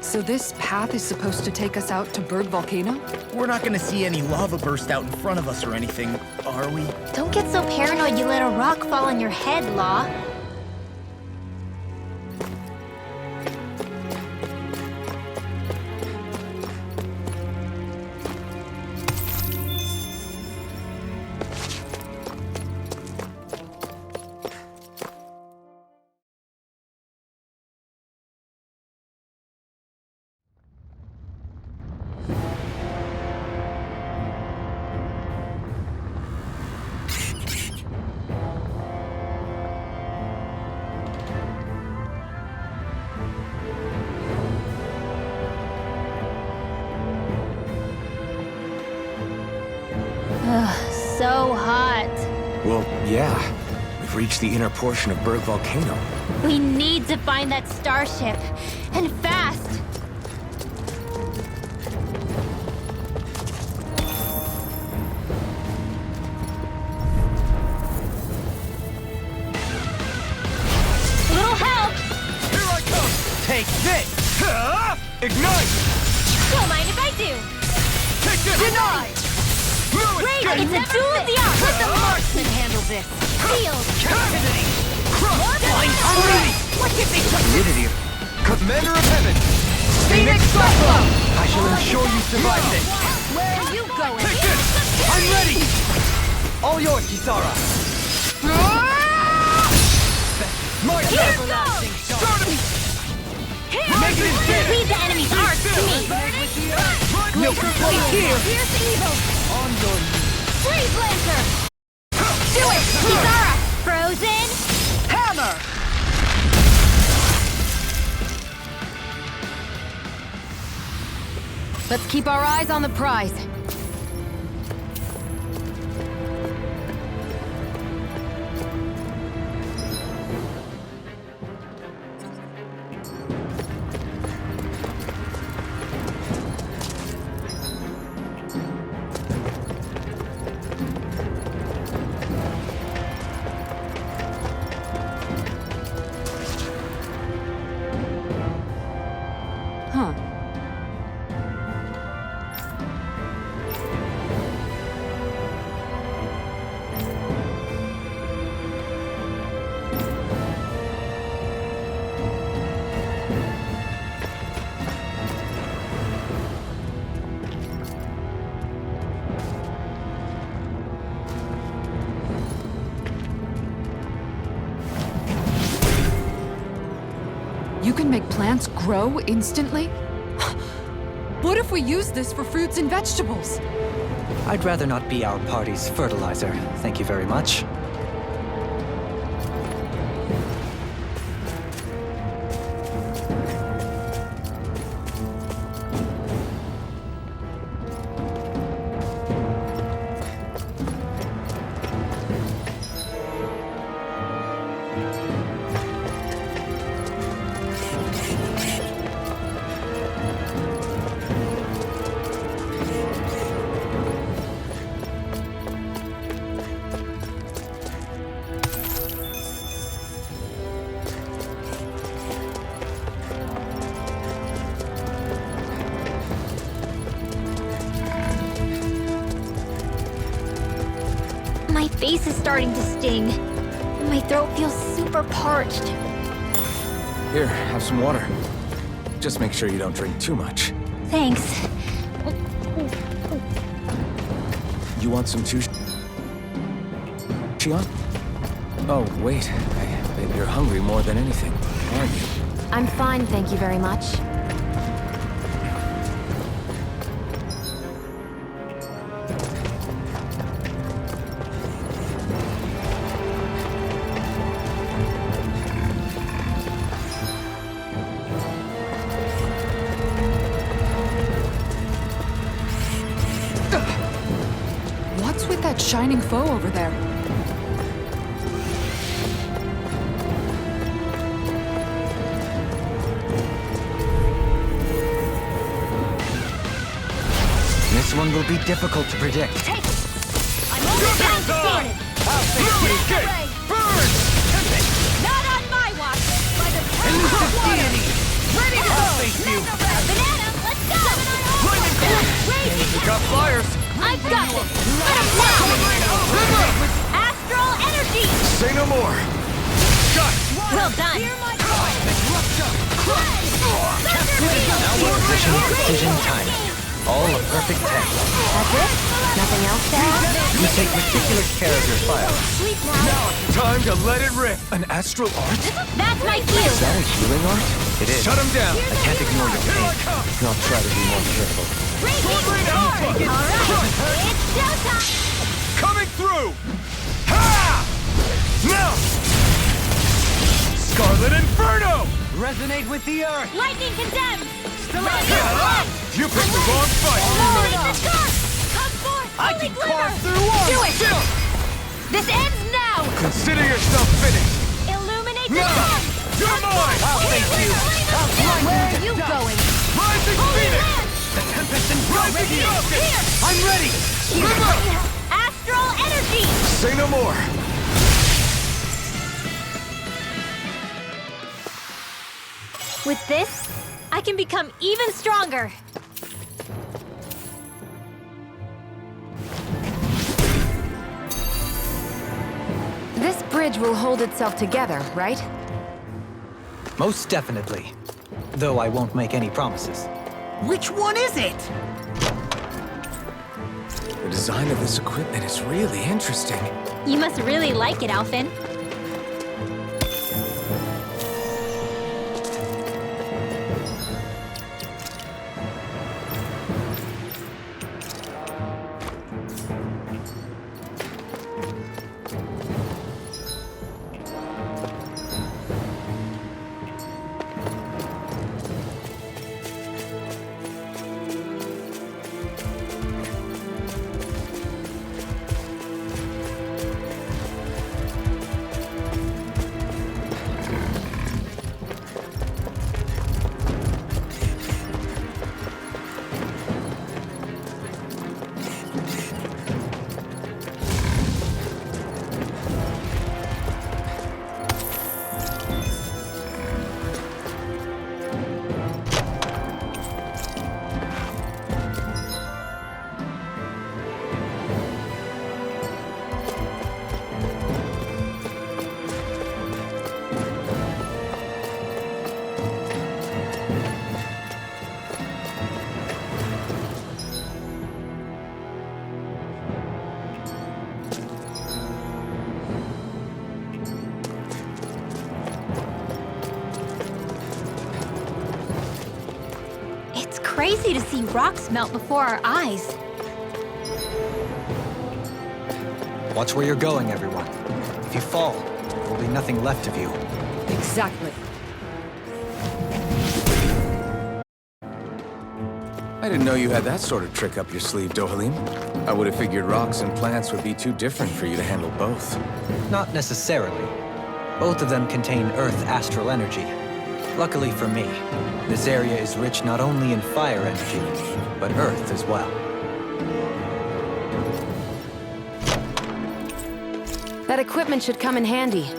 Speaker 6: So this path is supposed to take us out to Berg Volcano?
Speaker 1: We're not gonna see any lava burst out in front of us or anything, are we?
Speaker 4: Don't get so paranoid you let a rock fall on your head, Law.
Speaker 3: Yeah, we've reached the inner portion of Berg Volcano.
Speaker 4: We need to find that starship. And fast! Little help!
Speaker 2: Here I come! Take this! Ignite!
Speaker 4: Don't mind if I do.
Speaker 2: Take this! Denied!
Speaker 4: Wait, it's a duel of the arts! Let the marksman handle this! Shield!
Speaker 2: Captivity! Blind fury!
Speaker 4: What did they put?
Speaker 2: Unity! Commander of Heaven! Phoenix Cyclone! I shall ensure you survive this!
Speaker 4: Where are you going?
Speaker 2: Take this! I'm ready! All yours, Kisara! My
Speaker 4: Here
Speaker 2: turn!
Speaker 4: goes!
Speaker 2: Start it! Make it as big!
Speaker 4: Leave the enemy's arts to me!
Speaker 2: No complaint here!
Speaker 4: Here's evil!
Speaker 2: On your knees!
Speaker 4: Freeze Lancer! Do it! Kisara! Frozen!
Speaker 2: Hammer!
Speaker 7: Let's keep our eyes on the prize.
Speaker 6: Huh. You can make plants grow instantly? What if we use this for fruits and vegetables?
Speaker 9: I'd rather not be our party's fertilizer, thank you very much.
Speaker 4: My face is starting to sting. And my throat feels super parched.
Speaker 3: Here, have some water. Just make sure you don't drink too much.
Speaker 4: Thanks.
Speaker 3: You want some too? Xian? Oh, wait. I bet you're hungry more than anything, aren't you?
Speaker 5: I'm fine, thank you very much.
Speaker 6: What's with that shining foe over there?
Speaker 9: This one will be difficult to predict.
Speaker 4: Take it! I'm almost getting started!
Speaker 2: Escape! Burn!
Speaker 4: Not on my watch! By the power of water! Ready to go! Banana, let's go!
Speaker 2: We got flyers!
Speaker 4: I've got this! Let him now! Astral energy!
Speaker 2: Say no more! Shot!
Speaker 4: Well done!
Speaker 9: Precision, precision, timing. All a perfect 10.
Speaker 5: That's it? Nothing else to add?
Speaker 9: You take meticulous care of your file.
Speaker 4: Sleep now!
Speaker 2: Time to let it rip!
Speaker 3: An astral art?
Speaker 4: That's my cue!
Speaker 3: Is that a healing art?
Speaker 9: It is.
Speaker 2: Shut him down!
Speaker 9: I can't ignore your pain.
Speaker 3: I'll try to be more careful.
Speaker 4: Raging sword! Alright, it's showtime!
Speaker 2: Coming through! Ha! Now! Scarlet Inferno!
Speaker 9: Resonate with the earth!
Speaker 4: Lightning condemns!
Speaker 2: Yeah! You picked the wrong fight!
Speaker 4: Holy the dark! Come forth,
Speaker 2: I
Speaker 4: holy
Speaker 2: can
Speaker 4: glimmer!
Speaker 2: carve through one!
Speaker 4: Do it! This ends now!
Speaker 3: Consider yourself finished!
Speaker 4: Illuminate the
Speaker 3: No!
Speaker 4: sun!
Speaker 3: You're mine!
Speaker 2: I'll face you!
Speaker 7: Where are you going?
Speaker 3: Rising Phoenix!
Speaker 2: The Tempest and
Speaker 3: Rising Falcon!
Speaker 2: I'm ready!
Speaker 3: River!
Speaker 4: Astral energy!
Speaker 3: Say no more!
Speaker 4: With this, I can become even stronger.
Speaker 7: This bridge will hold itself together, right?
Speaker 9: Most definitely. Though I won't make any promises.
Speaker 1: Which one is it?
Speaker 3: The design of this equipment is really interesting.
Speaker 4: You must really like it, Alphen. It's crazy to see rocks melt before our eyes.
Speaker 9: Watch where you're going, everyone. If you fall, there will be nothing left of you.
Speaker 7: Exactly.
Speaker 3: I didn't know you had that sort of trick up your sleeve, Dohalim. I would have figured rocks and plants would be too different for you to handle both.
Speaker 9: Not necessarily. Both of them contain Earth astral energy. Luckily for me, this area is rich not only in fire energy, but Earth as well.
Speaker 7: That equipment should come in handy.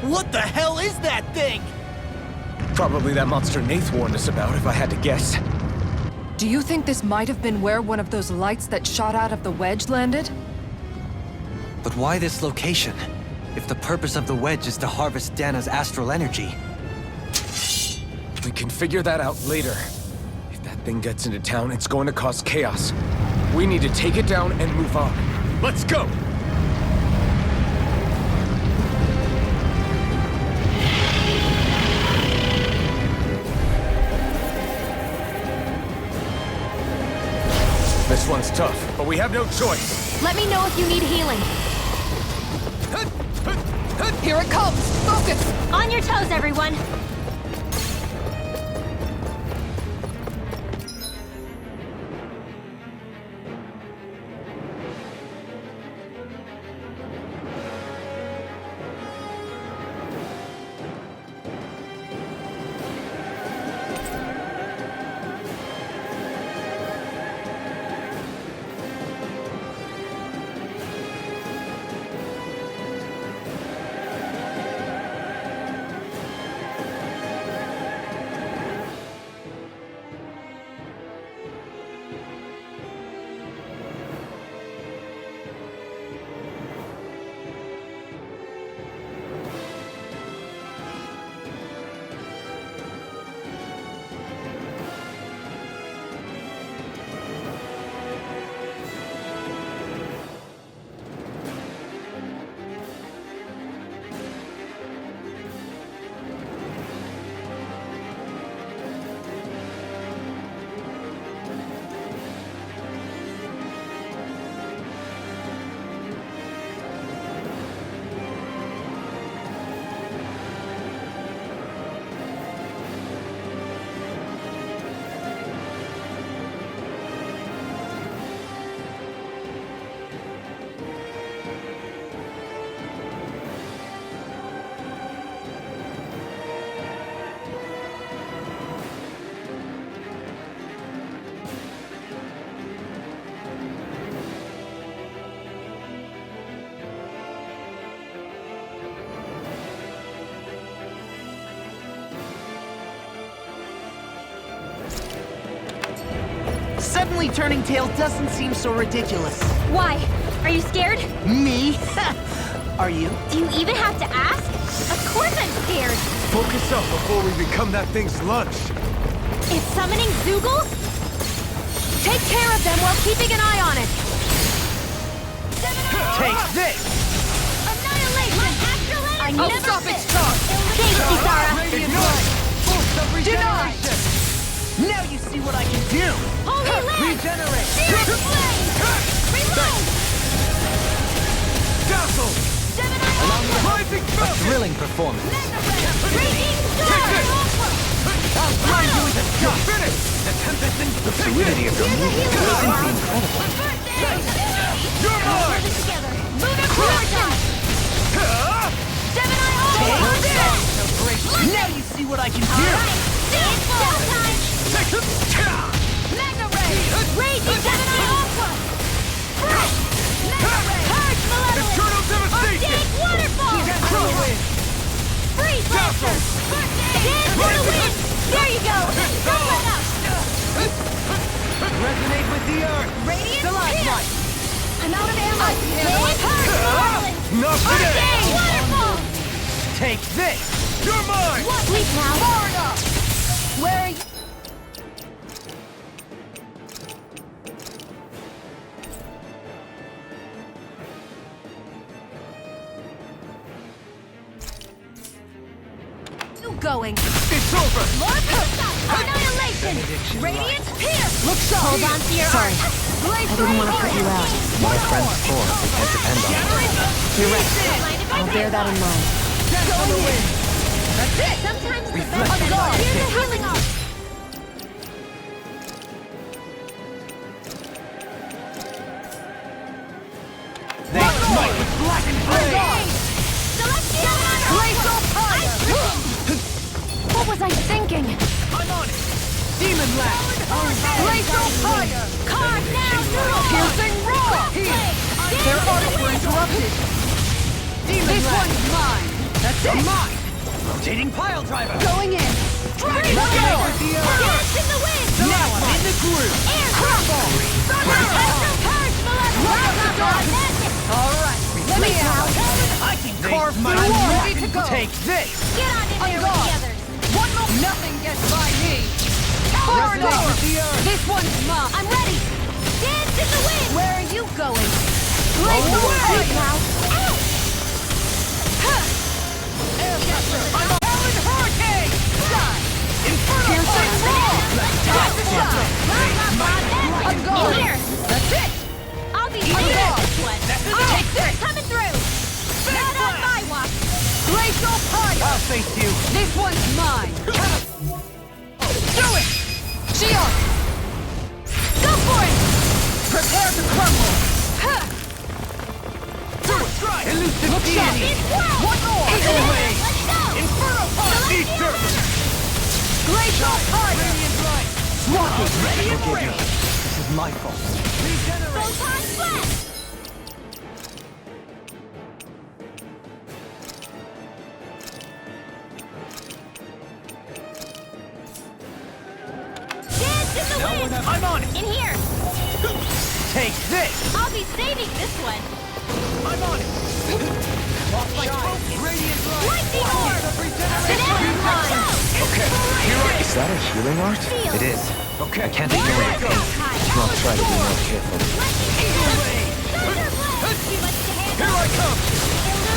Speaker 1: What the hell is that thing?
Speaker 3: Probably that monster Nath warned us about, if I had to guess.
Speaker 6: Do you think this might have been where one of those lights that shot out of the wedge landed?
Speaker 9: But why this location? If the purpose of the wedge is to harvest Dana's astral energy.
Speaker 3: We can figure that out later. If that thing gets into town, it's going to cause chaos. We need to take it down and move on. Let's go! This one's tough, but we have no choice.
Speaker 7: Let me know if you need healing. Here it comes! Focus!
Speaker 4: On your toes, everyone!
Speaker 1: Suddenly turning tail doesn't seem so ridiculous.
Speaker 4: Why? Are you scared?
Speaker 1: Me? Are you?
Speaker 4: Do you even have to ask? Of course I'm scared!
Speaker 2: Focus up before we become that thing's lunch.
Speaker 4: It's summoning Zoogles?
Speaker 7: Take care of them while keeping an eye on it!
Speaker 2: Take this!
Speaker 4: Annihilation!
Speaker 7: I never stop its charge!
Speaker 4: Thanks, Kisara!
Speaker 2: Ignite! Boost of regeneration!
Speaker 1: Now you see what I can do!
Speaker 4: Holy Land!
Speaker 2: Regenerate!
Speaker 4: Spirit Flame! Reload!
Speaker 2: Dazzle! Rising
Speaker 9: A
Speaker 2: Falcon!
Speaker 9: thrilling performance.
Speaker 4: Raging Star!
Speaker 2: I'll blind you with a shot! You're finished! The tempest in the fluidity of your movement is simply incredible. You're mine!
Speaker 4: Lunar Correction! Gemini All!
Speaker 1: Now you see what I can do!
Speaker 4: It's showtime! Mega Ray! Raging Gemini Aqua! Fresh! Mega Ray! Purge Malevolence!
Speaker 2: Eternal devastation!
Speaker 4: Arctic Waterfall!
Speaker 2: Control wind!
Speaker 4: Freeze Lancer! Dance in the wind! There you go! Don't let up!
Speaker 2: Resonate with the earth!
Speaker 4: Radiant
Speaker 2: Light!
Speaker 4: I'm out of ammo! Purge Malevolence!
Speaker 2: Not today!
Speaker 4: Arctic Waterfall!
Speaker 2: Take this! You're mine!
Speaker 4: Sleep now!
Speaker 7: Far enough! Where are you? Going.
Speaker 2: It's over!
Speaker 4: Annihilation! Radiant Pierce!
Speaker 7: Look sharp!
Speaker 4: Hold on to your arm.
Speaker 5: I didn't want to put you out.
Speaker 9: My friend's core, we can't depend on it.
Speaker 5: You're right.
Speaker 4: Mind if I
Speaker 5: I'll bear that in mind.
Speaker 7: Going in! That's it!
Speaker 4: Sometimes the
Speaker 2: Reflect
Speaker 4: best
Speaker 2: on
Speaker 4: is
Speaker 2: life.
Speaker 4: here's a healing arm.
Speaker 2: They smite with blackened blade!
Speaker 4: Celestial
Speaker 7: Glacial fire! What was I thinking?
Speaker 2: I'm on it! Demon Lash!
Speaker 7: Glacial fire!
Speaker 4: Carve now, Noodle!
Speaker 7: Piercing roar! Their arcs were interrupted. This one's mine. That's it.
Speaker 2: Mine! Rotating pile driver!
Speaker 7: Going in. Dragon
Speaker 2: Resonate
Speaker 7: roar!
Speaker 2: with the earth!
Speaker 4: Dance in the wind!
Speaker 2: Now I'm in the groove!
Speaker 4: Air
Speaker 7: Crumble!
Speaker 4: Astral Purge, Malevolence! Magic!
Speaker 7: All right. Let me out.
Speaker 2: I can
Speaker 7: Carve
Speaker 2: my
Speaker 7: through
Speaker 2: own.
Speaker 7: ready to go.
Speaker 2: Take this!
Speaker 4: Get on in there with
Speaker 7: gone.
Speaker 4: the others!
Speaker 7: One more. Nothing gets by me. Far
Speaker 2: Resonate
Speaker 7: enough.
Speaker 2: with the earth!
Speaker 7: This one's mine.
Speaker 4: I'm ready! Dance in the wind!
Speaker 7: Where are you going? Glacial fire!
Speaker 4: Now! Ow!
Speaker 7: Air pressure. I'm a Howling hurricane. Die. Inferno. Piercing roar. I'm gone.
Speaker 4: In here!
Speaker 7: That's it.
Speaker 4: I'll be
Speaker 7: I'm
Speaker 4: here!
Speaker 7: gone.
Speaker 2: face you!
Speaker 7: This one's mine! Do it! Shield! Go for it!
Speaker 2: Prepare to crumble! First strike! Elusive deity! One more! Away! Inferno punch! Easter!
Speaker 7: Glacial fire!
Speaker 2: Radiant light!
Speaker 7: Swap it!
Speaker 2: Ready and
Speaker 7: Forgive
Speaker 2: ready!
Speaker 7: me. This is my fault.
Speaker 2: Regenerate!
Speaker 4: Photon blast! Dance in the wind!
Speaker 2: I'm on it!
Speaker 4: In here!
Speaker 2: Take this!
Speaker 4: I'll be saving this one!
Speaker 2: I'm on it! Off my focus! Radiant light!
Speaker 4: Lightning orb!
Speaker 2: Regeneration!
Speaker 4: Banana line!
Speaker 3: Okay, here I... Is that a healing art?
Speaker 4: Field!
Speaker 9: It is.
Speaker 3: Okay.
Speaker 9: I can't ignore it.
Speaker 3: I'll try to be more careful.
Speaker 4: Thunder blast! Too much to handle!
Speaker 2: Here I come!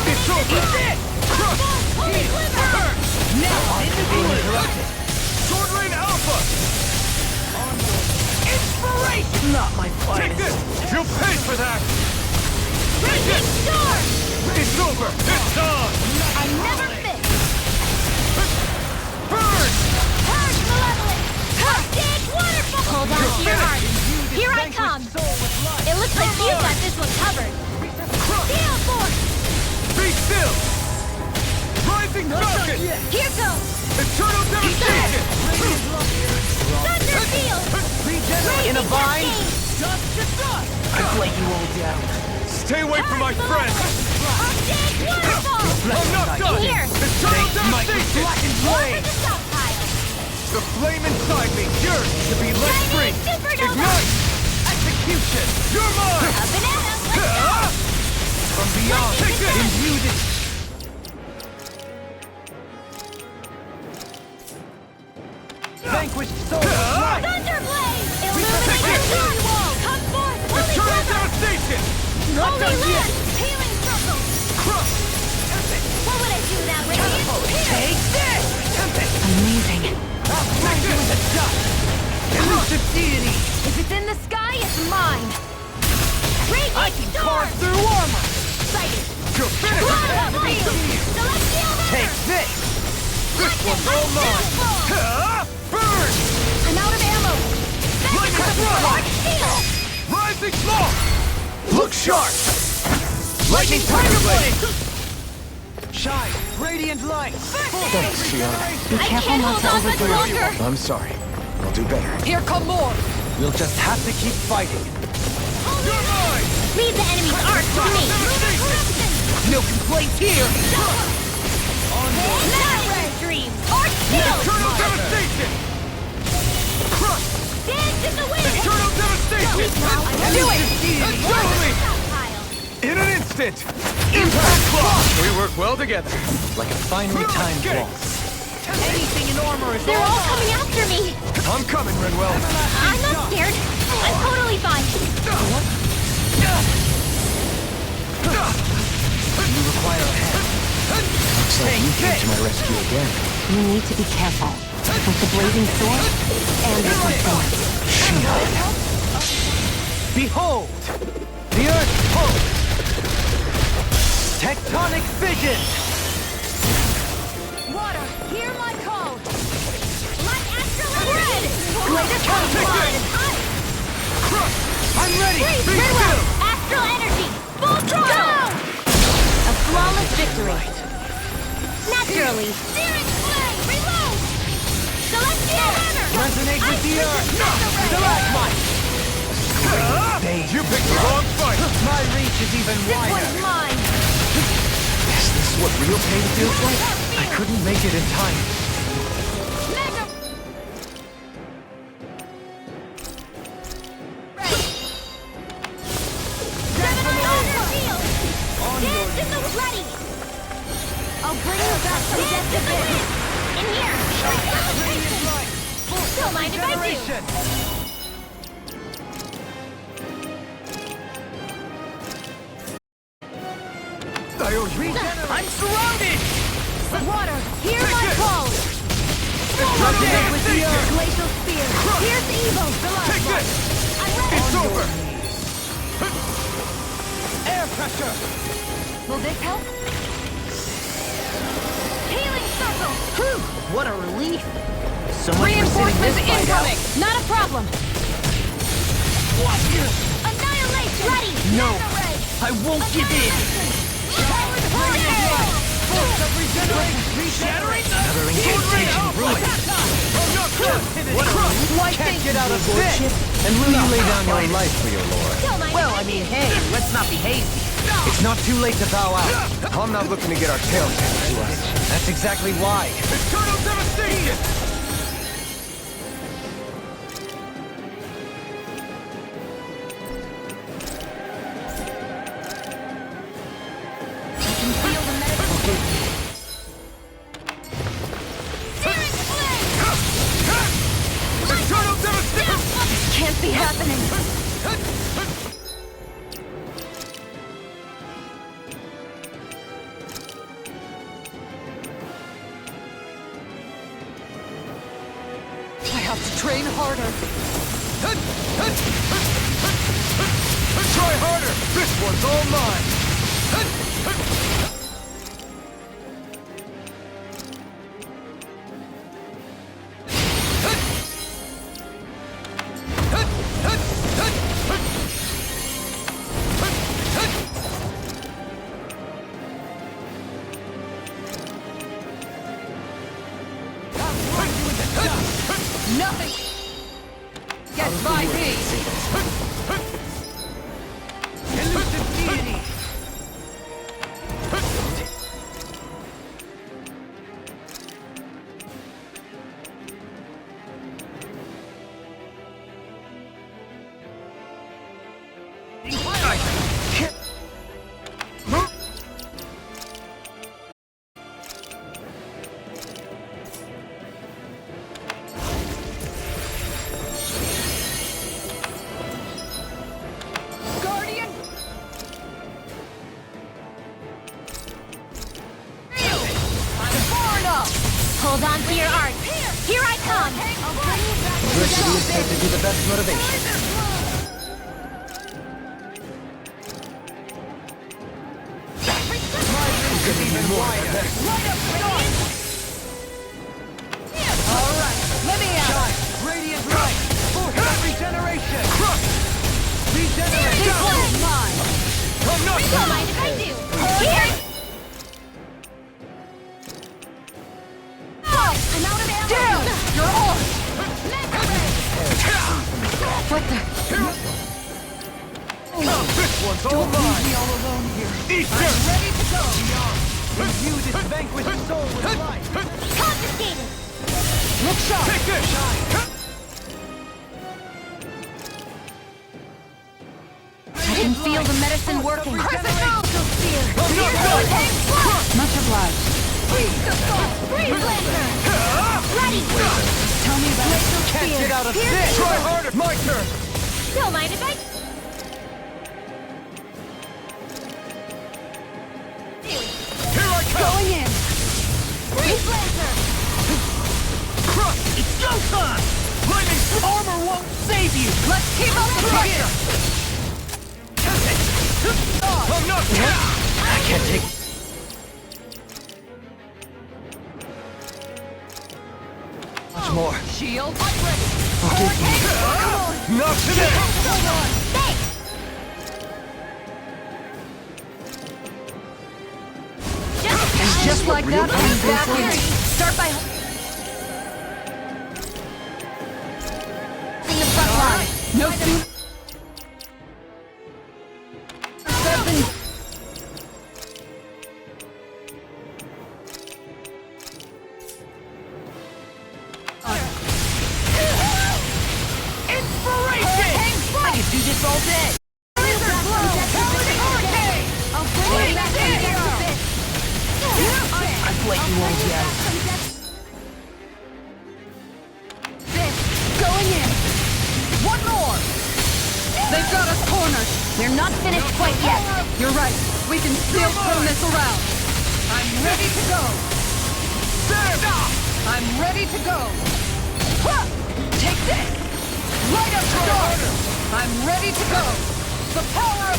Speaker 2: It's over! Eat Crush!
Speaker 4: Holy glimmer!
Speaker 2: Now I'm uninterrupted! Sword Rain Alpha! Inspiration! Not my finest! Take this! You'll pay for that!
Speaker 4: Raging storm!
Speaker 2: It's over! It's on!
Speaker 4: I never miss!
Speaker 2: Burn!
Speaker 4: Purge malevolence! Dig waterfall! Hold on to your heart! Here I come! It looks like you've got this one covered! Steel force!
Speaker 2: Be still! Rising Falcon!
Speaker 4: Here goes!
Speaker 2: Eternal Devastation!
Speaker 4: Thunder field!
Speaker 2: In a vine?
Speaker 4: Just to dust!
Speaker 2: I lay you all down. Stay away from my friend!
Speaker 4: Dig waterfall!
Speaker 2: I'm not done!
Speaker 4: In here!
Speaker 2: Eternal Devastation!
Speaker 4: More for the stockpile!
Speaker 2: The flame inside me yearns to be let free!
Speaker 4: Supernova!
Speaker 2: Ignite! Execution! You're mine!
Speaker 4: A banana! Let's go!
Speaker 2: From beyond,
Speaker 4: Lightning
Speaker 2: take it!
Speaker 4: attack!
Speaker 2: Imbue this! Vanquished soul!
Speaker 4: Thunder blade! Illuminate your dark wall! Come forth! Holy
Speaker 2: Eternal
Speaker 4: glimmer!
Speaker 2: Devastation!
Speaker 4: Holy land! Healing circle!
Speaker 2: Crush!
Speaker 4: What would I do without radiant?
Speaker 2: Take this! Tempest!
Speaker 5: Amazing.
Speaker 2: I'll smash you in the dust! Elusive deity!
Speaker 4: If it's in the sky, it's mine! Raging
Speaker 2: I can
Speaker 4: storm!
Speaker 2: carve through armor!
Speaker 4: Sighted!
Speaker 2: You're finished!
Speaker 4: Blood blade! Celestial hammer!
Speaker 2: Take this! This one's all mine! Burn!
Speaker 4: I'm out of ammo!
Speaker 2: Lightning
Speaker 4: Back
Speaker 2: strike!
Speaker 4: steel!
Speaker 2: Rising small! Look sharp! Lightning tiger blade! Shine! Radiant light!
Speaker 3: Thanks, Shion.
Speaker 5: Be
Speaker 4: I
Speaker 5: careful
Speaker 4: can't
Speaker 5: not
Speaker 4: hold
Speaker 5: to
Speaker 4: on much
Speaker 5: overdo it.
Speaker 4: longer!
Speaker 3: I'm sorry. I'll do better.
Speaker 7: Here come more!
Speaker 2: We'll just have to keep fighting. You're mine!
Speaker 4: Leave the enemy's art to me!
Speaker 2: No complaints here!
Speaker 4: Nightmare dreams! Art
Speaker 2: Eternal
Speaker 4: still!
Speaker 2: devastation! Crush!
Speaker 4: Dance in the wind!
Speaker 2: Eternal devastation!
Speaker 4: Do it!
Speaker 2: Surely!
Speaker 4: Stockpile!
Speaker 2: In an instant! Impact claw! We work well together.
Speaker 9: Like a finely timed waltz.
Speaker 2: Anything in armor is
Speaker 4: They're all coming after me!
Speaker 2: I'm coming, Renwell.
Speaker 4: I'm not scared! I'm totally fine!
Speaker 9: You require a hand.
Speaker 3: Looks like you came to my rescue again.
Speaker 5: You need to be careful. With the blazing sword and the thorns.
Speaker 2: Behold! The Earth's pulse! Tectonic fission!
Speaker 4: Water, hear my call! Like astral red! Greatest blood!
Speaker 2: Crush! I'm ready!
Speaker 4: Freeze,
Speaker 2: Be
Speaker 4: Renwell!
Speaker 2: still!
Speaker 4: Astral energy! Full throttle! A flawless victory! Naturally! Searing flame! Reload! Celestial hammer!
Speaker 2: Resonate with the Earth! Stalagmite! You picked the wrong fight! My reach is even
Speaker 4: This
Speaker 2: wider!
Speaker 4: one's mine!
Speaker 3: Is this what real pain feels like?
Speaker 2: I couldn't make it in time.
Speaker 4: Mega... Dance in the ready! I'll bring you back from death to the wind! In here! Don't mind if I do!
Speaker 2: I'm surrounded!
Speaker 4: Water, hear my call!
Speaker 2: Resonate with the Earth!
Speaker 4: Glacial spear! Here's evil!
Speaker 2: Take this!
Speaker 4: I'm ready!
Speaker 2: It's over! Air pressure!
Speaker 4: Will this help? Healing circle!
Speaker 1: what a relief. So much for sitting
Speaker 7: Reinforcements
Speaker 1: this fight out.
Speaker 7: incoming! Not a problem!
Speaker 4: Annihilation! Ready!
Speaker 1: No,
Speaker 4: Laser ray!
Speaker 1: I won't give in.
Speaker 2: Force of regeneration! Shattering the
Speaker 1: Another incantation ruined.
Speaker 2: What a relief! Can't get out of this!
Speaker 9: And will you lay down your life for your lord?
Speaker 4: Don't mind
Speaker 1: Well,
Speaker 4: if
Speaker 1: I mean, hey, let's not be hasty.
Speaker 9: It's not too late to bow out. I'm not looking to get our tails handed to us. That's exactly why.
Speaker 2: Eternal devastation! Eternal devastation!
Speaker 7: Can't be happening! I have to train harder.
Speaker 2: Try harder! This one's all mine!
Speaker 7: Nothing gets by me!
Speaker 2: Elusive deity!
Speaker 7: Guardian! Far enough!
Speaker 4: Hold on to your art. Here I come!
Speaker 9: Adversity is said to be the best motivation.
Speaker 7: Alright, let me out!
Speaker 2: Radiant light! Force of regeneration!
Speaker 7: This
Speaker 2: Regeneration!
Speaker 7: one's mine!
Speaker 2: I'm not
Speaker 4: Don't mind if I do. Here! I'm out of ammo!
Speaker 7: Down! You're on! What the?
Speaker 2: This one's all
Speaker 7: Leave
Speaker 2: mine!
Speaker 7: me all alone here.
Speaker 2: Easter!
Speaker 7: I'm ready to go!
Speaker 2: Imbue this vanquished soul with life!
Speaker 4: Confiscated!
Speaker 7: Look sharp!
Speaker 2: Take this!
Speaker 7: I can feel the medicine working.
Speaker 2: Regeneration!
Speaker 6: Much obliged.
Speaker 4: Freeze Blazer! Ready!
Speaker 7: Tell me about it.
Speaker 2: Can't get out of this! Try harder! My turn!
Speaker 4: Don't mind if I...
Speaker 2: Here I come!
Speaker 7: Going in!
Speaker 4: Freeze Blazer!
Speaker 2: Crush! It's go time! Lightning!
Speaker 1: Armor won't save you.
Speaker 7: Let's keep up the pace!
Speaker 2: I'm not...
Speaker 1: I can't take.
Speaker 9: Much more.
Speaker 7: Shield! I'm ready!
Speaker 2: Not today!
Speaker 4: Thanks!
Speaker 7: Just like that, I'm back here. Start by... In the front line. No soon...
Speaker 1: Inspiration! I could do this all day. I've let you all down.
Speaker 7: Going in. One more. They've got us cornered.
Speaker 4: We're not finished quite yet.
Speaker 7: You're right. We can still turn this around. I'm ready to go. I'm ready to go. Huh! Take this. Light up the dark. I'm ready to go. The power of...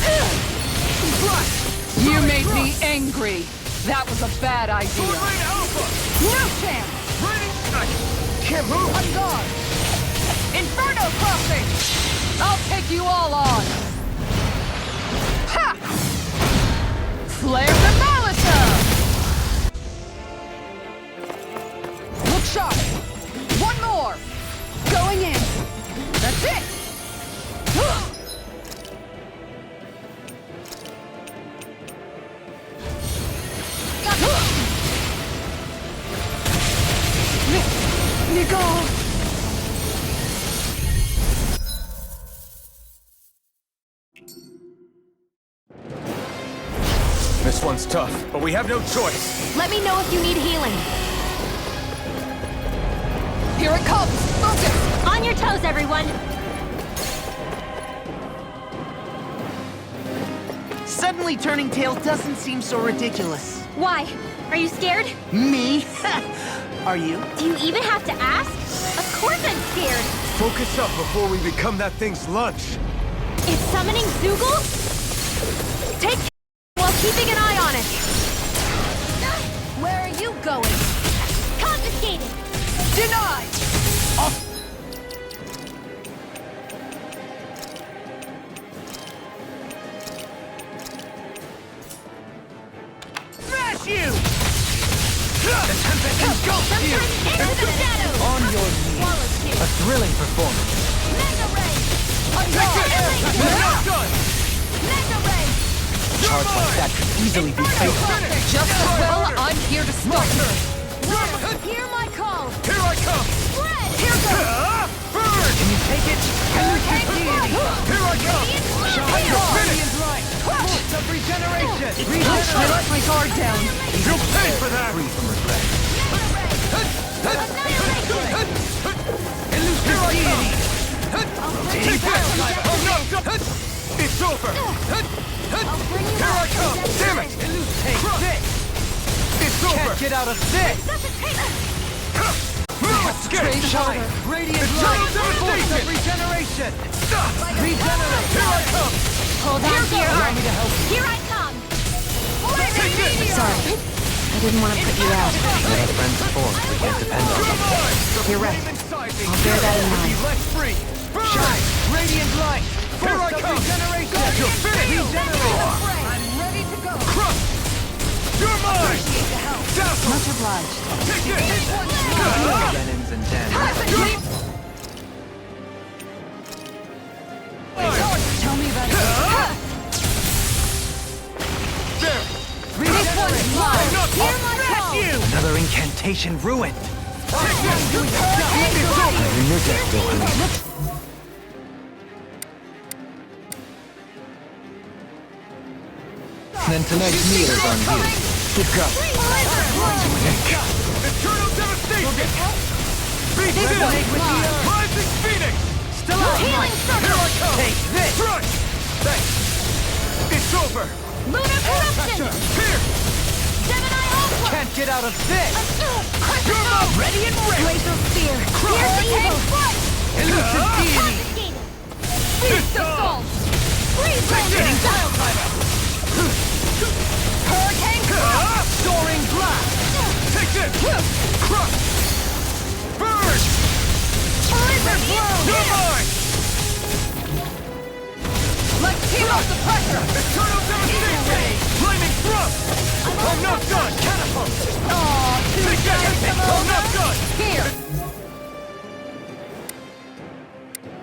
Speaker 7: You made me angry. That was a bad idea.
Speaker 2: Sword Rain Alpha!
Speaker 7: No chance.
Speaker 2: Raining can't move!
Speaker 7: On guard! Inferno crossing! I'll take you all on! Ha! Flare the Malisa! Look sharp! One more! Going in! That's it! Nicole!
Speaker 2: This one's tough, but we have no choice.
Speaker 4: Let me know if you need healing.
Speaker 7: Here it comes! Focus!
Speaker 4: On your toes, everyone!
Speaker 1: Suddenly turning tail doesn't seem so ridiculous.
Speaker 4: Why? Are you scared?
Speaker 1: Me? Are you?
Speaker 4: Do you even have to ask? Of course I'm scared!
Speaker 2: Focus up before we become that thing's lunch.
Speaker 4: It's summoning Zoogle? Take while keeping an eye on it! Where are you going? Confiscated!
Speaker 7: Denied!
Speaker 2: Smash you! The Tempest engulfs you!
Speaker 4: Into the shadows!
Speaker 9: On your knees. A thrilling performance.
Speaker 4: Mega Ray!
Speaker 2: We're not done!
Speaker 4: Mega Ray!
Speaker 9: Charge like that could easily be fatal.
Speaker 7: Just as well, I'm here to stop her!
Speaker 4: Hear my call!
Speaker 2: Here I come!
Speaker 4: Spread!
Speaker 7: Here goes!
Speaker 2: Burn!
Speaker 9: Can you take it?
Speaker 7: Hurricane Deity!
Speaker 2: Here I come!
Speaker 7: Radiant right! Force of regeneration! I let my guard down!
Speaker 2: You'll pay for that!
Speaker 9: Free from regret.
Speaker 2: Here I come! Take this! Oh no! It's over! Here I come! Damn it!
Speaker 9: Take this!
Speaker 2: It's over!
Speaker 9: Can't get out of this!
Speaker 2: Escape!
Speaker 9: Shine! Radiant
Speaker 2: Eternal
Speaker 9: light! Force
Speaker 2: devastation!
Speaker 9: of regeneration!
Speaker 2: Regenerate! Here I come!
Speaker 4: Hold on to your
Speaker 9: Allow
Speaker 4: heart!
Speaker 9: me to help you.
Speaker 4: Here I come!
Speaker 2: Take this!
Speaker 5: Sorry. I didn't want to put you out.
Speaker 9: Let our friends force we can't depend on.
Speaker 2: You're mine!
Speaker 5: You're right.
Speaker 2: I'll
Speaker 5: bear that in mind.
Speaker 2: Be let free! Burn!
Speaker 9: Shine! Radiant light!
Speaker 2: Here I
Speaker 9: Force of
Speaker 2: come!
Speaker 9: regeneration!
Speaker 2: You're finished!
Speaker 7: I'm ready to go!
Speaker 2: Crush! You're mine! Dazzle!
Speaker 6: Much obliged.
Speaker 2: Take this!
Speaker 9: Renans and Dan.
Speaker 7: Tell me about it.
Speaker 2: There!
Speaker 7: This one's mine!
Speaker 2: Hear my call!
Speaker 9: Another incantation ruined.
Speaker 2: Take this! It's over!
Speaker 9: Then tonight's meal is on you.
Speaker 2: Keep up! Eternal devastation! Be still! Rising Phoenix!
Speaker 9: Still out, Mike.
Speaker 2: Here I come!
Speaker 9: Take this!
Speaker 2: Crush! Thanks! It's over!
Speaker 4: Lunar corruption!
Speaker 2: Here!
Speaker 4: Gemini Ultra!
Speaker 9: Can't get out of this!
Speaker 2: You're not ready and ready!
Speaker 4: Glacial Spear! Here's the evil!
Speaker 9: Elusive deity!
Speaker 4: Confiscated!
Speaker 2: It's
Speaker 7: Assault!
Speaker 4: Freeze
Speaker 2: Getting
Speaker 4: Lander!
Speaker 2: down, Tyler!
Speaker 7: Hurricane
Speaker 2: Soaring blast! Take this! Crush! Burn!
Speaker 4: Blizzard Blow!
Speaker 2: You're mine!
Speaker 7: Let's keep up the pressure!
Speaker 2: Eternal devastation! Flaming thrust! I'm not done! Catapult!
Speaker 7: Aw, too
Speaker 2: Take that! I'm not done!
Speaker 7: Here!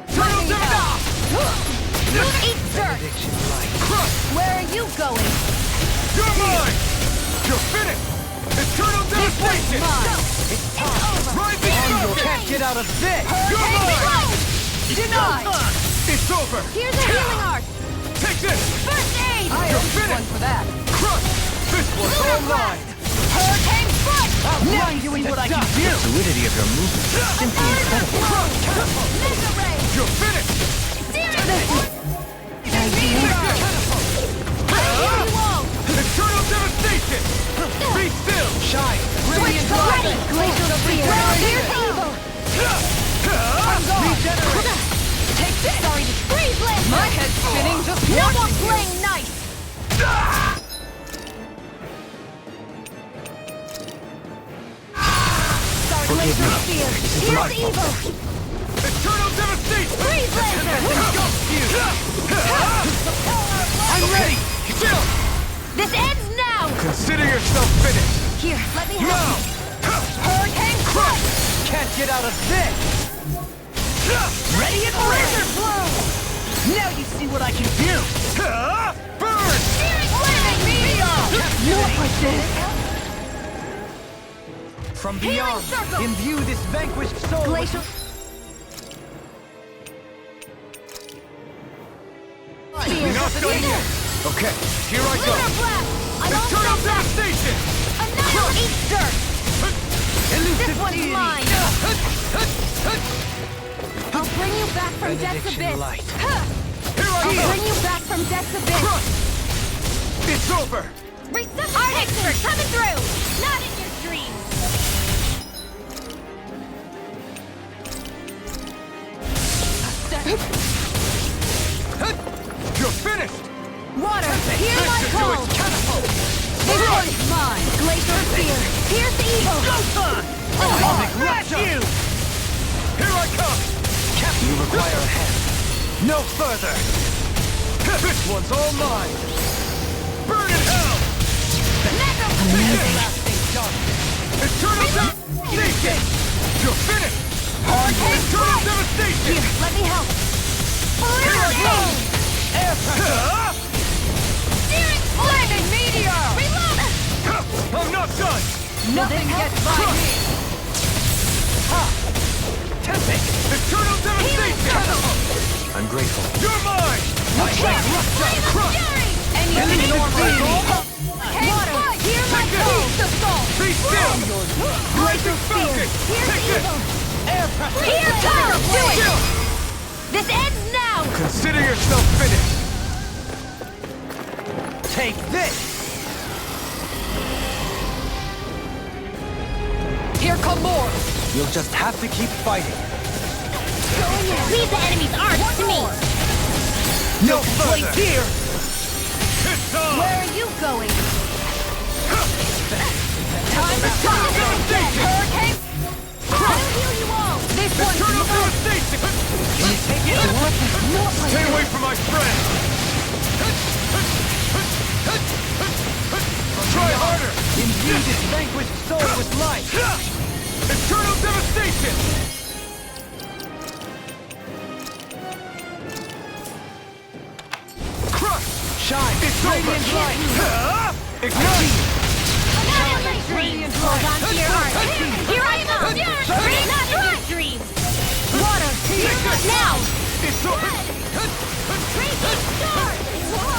Speaker 2: Eternal devastation!
Speaker 7: Eat dirt!
Speaker 2: Crush!
Speaker 7: Where are you going?
Speaker 2: You're mine! You're finished! Eternal devastation!
Speaker 7: It's time!
Speaker 2: Rising Falcon!
Speaker 9: Can't get out of this!
Speaker 2: You're mine!
Speaker 7: Denied!
Speaker 2: It's over!
Speaker 4: Here's a healing art!
Speaker 2: Take this!
Speaker 4: First aid!
Speaker 7: I
Speaker 2: You're
Speaker 7: owe you one
Speaker 2: finished!
Speaker 7: for that!
Speaker 2: Crush! This one's all mine!
Speaker 7: Hurricane Foot!
Speaker 9: Now you into what I can do! The fluidity of your movement is simply incredible.
Speaker 2: Crush! Catapult!
Speaker 4: Mega Ray!
Speaker 2: You're finished! Eternal devastation! Be still!
Speaker 9: Shine!
Speaker 7: Radiant
Speaker 4: Ready!
Speaker 7: light!
Speaker 4: Glacial Spear! Here's the evil!
Speaker 2: Regenerate!
Speaker 7: Take this!
Speaker 4: Sorry to freeze Lander!
Speaker 7: My head's spinning just
Speaker 4: No more
Speaker 7: watching you!
Speaker 4: playing nice!
Speaker 2: Forgive me.
Speaker 7: Fear.
Speaker 2: This is
Speaker 7: Here's
Speaker 2: my
Speaker 7: evil.
Speaker 2: fault. Eternal devastation!
Speaker 7: Freeze laser.
Speaker 2: I'm ready! Chill!
Speaker 7: This ends now.
Speaker 3: Consider yourself finished!
Speaker 7: Here, let me help. Hurricane crush.
Speaker 2: Can't get out of this!
Speaker 7: Ready and laser blow.
Speaker 2: Now you see what I can do! Burn!
Speaker 7: Lightning meteor. Not like this.
Speaker 2: From
Speaker 7: Healing
Speaker 2: beyond,
Speaker 7: circle.
Speaker 2: imbue this vanquished soul
Speaker 7: Glacial. Fear.
Speaker 3: Not done yet! Okay, here I go!
Speaker 7: Lunar blast. I'm all
Speaker 3: Eternal
Speaker 7: set back.
Speaker 3: devastation!
Speaker 7: Annihilate dirt. This one's mine. I'll bring you back from death's
Speaker 2: Benediction
Speaker 7: abyss.
Speaker 2: light.
Speaker 3: Here I
Speaker 7: I'll
Speaker 3: go!
Speaker 7: bring you back from death's abyss.
Speaker 3: Crush! It's over!
Speaker 7: Art expert coming through. Not in your dreams.
Speaker 3: You're finished!
Speaker 7: Water, hear my
Speaker 3: Listen to
Speaker 7: call.
Speaker 3: its catapult!
Speaker 7: This one's mine. Glacial spear. Here's the evil.
Speaker 2: I'll neglect you!
Speaker 3: Here I come!
Speaker 2: You require a hand. No further!
Speaker 3: This one's all mine! Burn in hell!
Speaker 2: Everlasting darkness!
Speaker 3: Eternal devastation! You're finished!
Speaker 7: Hurricane
Speaker 3: Eternal
Speaker 7: strike.
Speaker 3: devastation!
Speaker 7: Here, let me help.
Speaker 3: Here I go!
Speaker 2: Air pressure!
Speaker 7: Steering lightning meteor. Reload.
Speaker 3: I'm not done!
Speaker 7: Nothing gets by me.
Speaker 2: Tempting!
Speaker 3: Eternal devastation!
Speaker 2: I'm grateful.
Speaker 3: You're mine!
Speaker 2: I shall
Speaker 3: Crush!
Speaker 7: And you
Speaker 2: Elite
Speaker 7: ignore my
Speaker 2: beam.
Speaker 7: goal. Water, hear my
Speaker 3: Take
Speaker 7: call.
Speaker 3: this.
Speaker 7: The soul.
Speaker 3: Be still!
Speaker 7: Glacial spear.
Speaker 3: focus.
Speaker 7: Here's
Speaker 3: Take
Speaker 7: evil.
Speaker 2: Air pressure!
Speaker 7: Here comes. Do it.
Speaker 3: Chill!
Speaker 7: This ends now.
Speaker 3: Consider yourself finished!
Speaker 2: Take this!
Speaker 7: Here come more.
Speaker 2: You'll just have to keep fighting.
Speaker 7: Going in. Leave the enemy's art to me.
Speaker 2: No further!
Speaker 7: here.
Speaker 3: It's on!
Speaker 7: Where are you going? Time to stop. Hurricane. I'll heal you all. This one's
Speaker 3: Eternal
Speaker 7: mine.
Speaker 3: devastation!
Speaker 2: Can you take it?
Speaker 3: Stay away from my friend! Try harder!
Speaker 2: Imbue this vanquished soul with life!
Speaker 3: Eternal devastation! Crush!
Speaker 2: Shine!
Speaker 3: It's over!
Speaker 2: Radiant light!
Speaker 3: Ignite!
Speaker 7: Annihilate dreams. Hold on to your heart. Here I come. Bring not in your dreams. Water, hear us now.
Speaker 3: It's over!
Speaker 7: Raging star.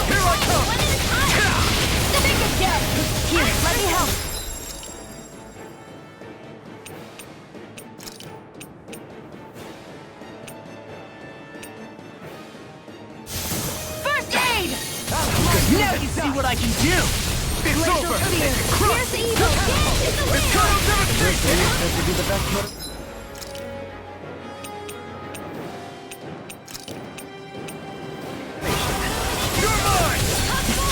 Speaker 3: Here I come!
Speaker 7: One at a time. Think again. Here, let me help. First aid.
Speaker 2: Now you see what I can do!
Speaker 3: It's
Speaker 7: Glacial
Speaker 3: over!
Speaker 7: spear. Here's the evil. Dance in the wind.
Speaker 3: Eternal devastation!
Speaker 2: To be the best motor.
Speaker 3: You're mine!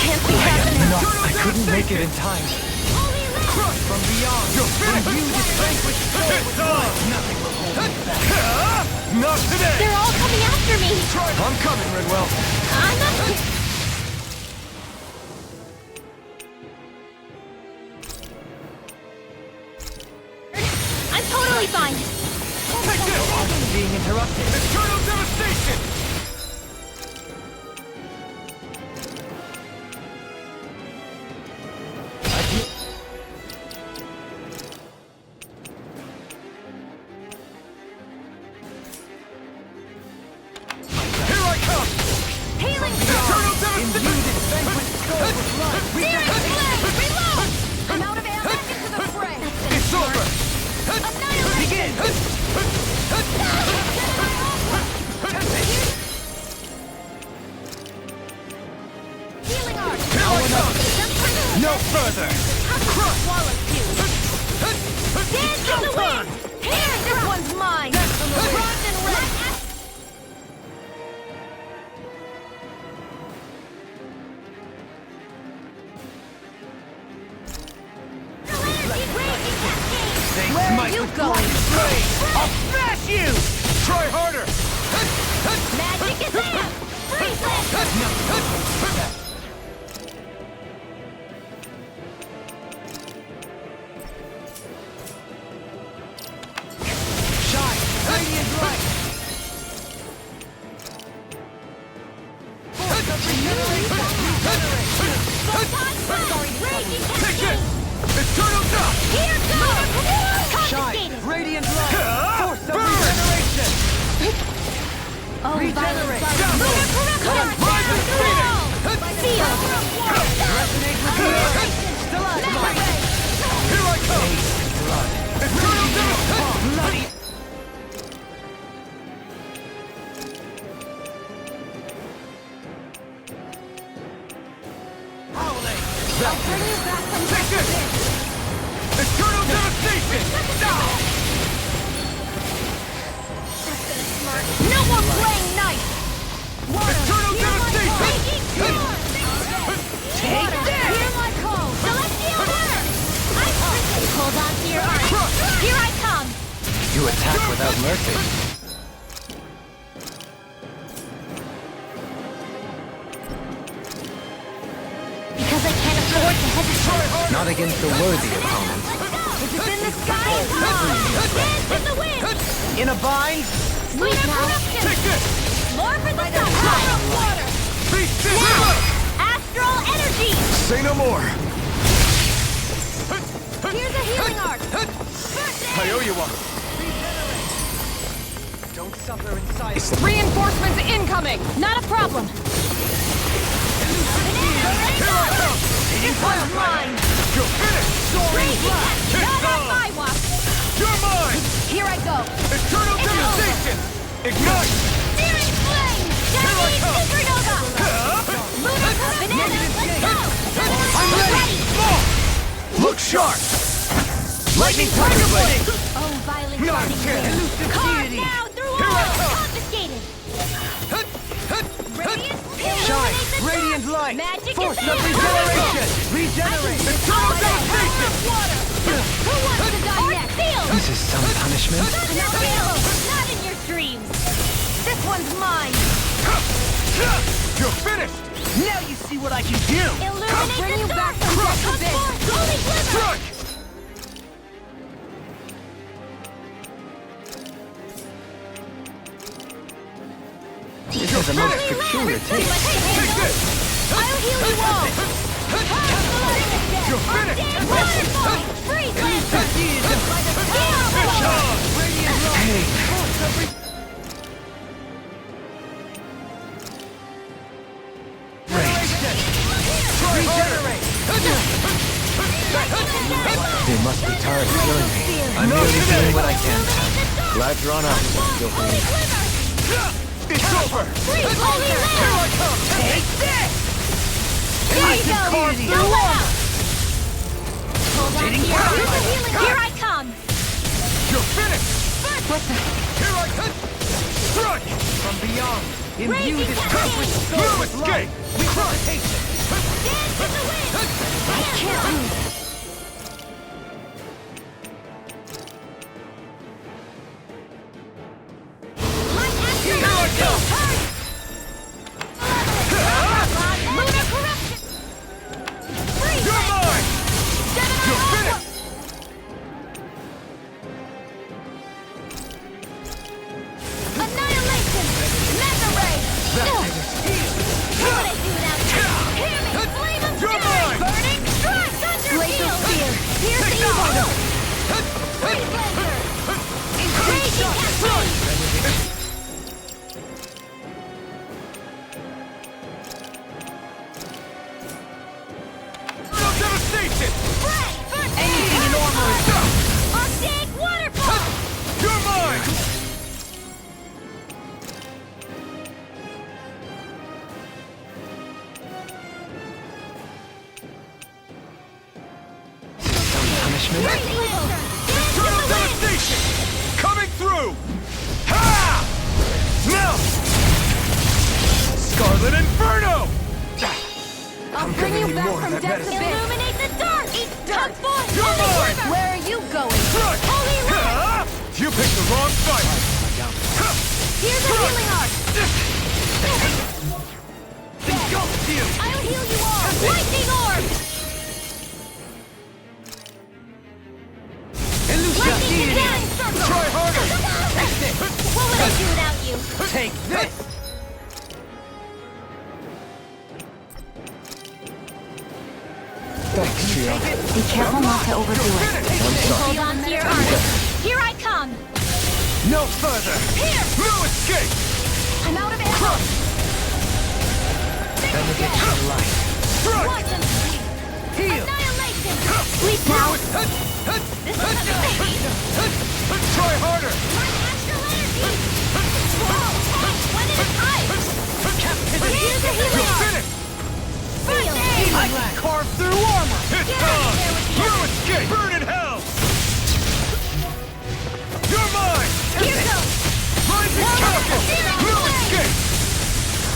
Speaker 7: Can't be happening.
Speaker 2: No, I couldn't make it in time.
Speaker 3: Crush!
Speaker 2: From beyond,
Speaker 3: You're finished!
Speaker 2: imbue this vanquished soul
Speaker 3: It's
Speaker 2: with
Speaker 3: on!
Speaker 2: life. Nothing will hold me back.
Speaker 3: Not today!
Speaker 4: They're all coming after me.
Speaker 3: I'm coming, Redwell.
Speaker 4: I'm not. I'm totally fine.
Speaker 3: Take this!
Speaker 2: I'm being interrupted.
Speaker 3: Eternal devastation! Here I come!
Speaker 7: Healing
Speaker 3: Eternal
Speaker 2: Imbue
Speaker 3: devastation!
Speaker 2: this vanquished soul with life.
Speaker 7: Reload! I'm out of ammo. Back into the fray.
Speaker 3: It's over!
Speaker 7: Annihilate!
Speaker 2: Begin!
Speaker 7: regenerate!
Speaker 4: Lunar corruption! Seal!
Speaker 2: Resonate with the earth! Here I come! Eternal devastation! Bloody! Howling!
Speaker 7: I'll bring you back from
Speaker 2: Take this! Eternal devastation!
Speaker 7: No more playing nice!
Speaker 2: Eternal devastation!
Speaker 7: Take this! Hear my call!
Speaker 4: Celestial water! Hold on to your arm. Here I come!
Speaker 9: You attack without mercy.
Speaker 4: Because I can't afford to hesitate.
Speaker 9: Not against a worthy opponent.
Speaker 4: If it's in the sky, it's mine! Dance in the wind!
Speaker 2: In a bind?
Speaker 4: Sweet corruption!
Speaker 2: Take this!
Speaker 4: More for the power of water!
Speaker 2: Be still!
Speaker 4: Astral energy!
Speaker 3: Say no more.
Speaker 4: Here's a healing arc!
Speaker 2: I owe you one. Don't suffer in silence.
Speaker 7: Reinforcements incoming!
Speaker 4: Not a problem!
Speaker 2: Here I come!
Speaker 4: This one's mine!
Speaker 2: You're finished!
Speaker 4: Crazy cat!
Speaker 2: It's
Speaker 4: Not on
Speaker 2: on!
Speaker 4: my watch!
Speaker 2: You're mine!
Speaker 4: Here I go!
Speaker 2: Eternal
Speaker 4: It's
Speaker 2: devastation! Ignite!
Speaker 4: Searing flame! Japanese
Speaker 2: come.
Speaker 4: supernova! Lunar banana! Let's go!
Speaker 2: I'm ready! Look sharp! Lightning tiger blade!
Speaker 4: Oh, violent
Speaker 2: Not
Speaker 4: lightning
Speaker 2: a chance!
Speaker 4: blade. Carved now through
Speaker 2: Here I
Speaker 4: all!
Speaker 2: come.
Speaker 4: Confiscated! Radiant
Speaker 2: Shine!
Speaker 4: illuminate the
Speaker 2: Radiant
Speaker 4: dark.
Speaker 2: light!
Speaker 4: Magic
Speaker 2: Force
Speaker 4: is
Speaker 2: of
Speaker 4: there.
Speaker 2: regeneration! Regenerate! Eternal devastation!
Speaker 4: Who wants to die next? Sealed!
Speaker 9: This is some punishment.
Speaker 4: Sealed! Not in your dreams! This one's mine!
Speaker 2: You're finished! Now you see what I can do!
Speaker 4: Illuminate
Speaker 7: Bring
Speaker 4: the
Speaker 7: you
Speaker 4: dark!
Speaker 7: back from
Speaker 4: Come
Speaker 7: death to this.
Speaker 4: forth, holy glimmer!
Speaker 2: Strike!
Speaker 9: This has a most peculiar taste.
Speaker 2: Take this!
Speaker 4: I'll heal you all!
Speaker 2: You're finished!
Speaker 4: Waterfall! Freeze lantern!
Speaker 2: Fish on! Radiant light! Regenerate!
Speaker 9: They must be tired of killing me. I'm merely doing what I can. Glad you're on us, Guilty.
Speaker 2: It's over!
Speaker 4: Holy
Speaker 2: Here I come! Take this!
Speaker 4: There you go!
Speaker 2: carve
Speaker 4: No
Speaker 2: through
Speaker 4: one! Hold on to your arms. Here I come!
Speaker 2: You're finished!
Speaker 4: What the?
Speaker 2: Here I come! Strike! From beyond, imbue
Speaker 4: Raging
Speaker 2: this
Speaker 4: cascade!
Speaker 2: earth with soul with light! Resuscitation!
Speaker 4: Dance in the wind! I can't lose! Light
Speaker 2: Here I come!
Speaker 4: Lunar corruption! Freeze!
Speaker 2: You're mine! You're finished!
Speaker 4: Annihilation! Mega ray! What would I do without you? Hear me! Flame of
Speaker 2: You're
Speaker 4: fury!
Speaker 2: mine!
Speaker 4: Burning strike! Thunder
Speaker 7: Glacial
Speaker 4: field!
Speaker 7: spear.
Speaker 4: Here's the
Speaker 2: Take
Speaker 4: evil!
Speaker 2: that!
Speaker 4: Freeze laser! Raging cascade!
Speaker 2: No devastation!
Speaker 4: Spread! First
Speaker 2: Anything in armor is done!
Speaker 4: Arctic waterfall!
Speaker 2: You're mine!
Speaker 9: Some punishment.
Speaker 2: Eternal devastation! Coming through! Ha! Now! Scarlet Inferno!
Speaker 7: I'll bring you back from death to this.
Speaker 4: Illuminate the dark! Come forth!
Speaker 2: You're
Speaker 4: Holy
Speaker 2: mine!
Speaker 4: river!
Speaker 7: Where are you going?
Speaker 2: Strike!
Speaker 4: Holy river!
Speaker 2: Ha! You picked the wrong fight!
Speaker 4: Here's a healing arc!
Speaker 2: Engulfed you!
Speaker 4: I'll heal you all! Lightning orb! Lightning cannon circle!
Speaker 2: Try harder!
Speaker 4: What would I do without you?
Speaker 2: Take this!
Speaker 3: Thanks, Trio.
Speaker 5: Be careful not to overdo it.
Speaker 4: Hold on to your armor. Here I come!
Speaker 2: No further!
Speaker 4: Here!
Speaker 2: No escape!
Speaker 7: I'm out of ammo!
Speaker 2: Benediction light.
Speaker 7: Watch him!
Speaker 2: Heal!
Speaker 7: Annihilation! Sleep now! This is
Speaker 2: Try harder!
Speaker 7: my astral energy! Whoa! When it is high! Here's the
Speaker 2: You'll
Speaker 7: helios!
Speaker 2: finish!
Speaker 7: Feel
Speaker 2: I can carve through armor! It's
Speaker 7: Get out
Speaker 2: gone!
Speaker 7: of there with the
Speaker 2: You
Speaker 7: others.
Speaker 2: escape! Burn in hell! You're mine!
Speaker 7: Here goes!
Speaker 2: Rising
Speaker 7: No,
Speaker 2: chemical!
Speaker 7: stealing
Speaker 2: We'll
Speaker 7: away.
Speaker 2: escape!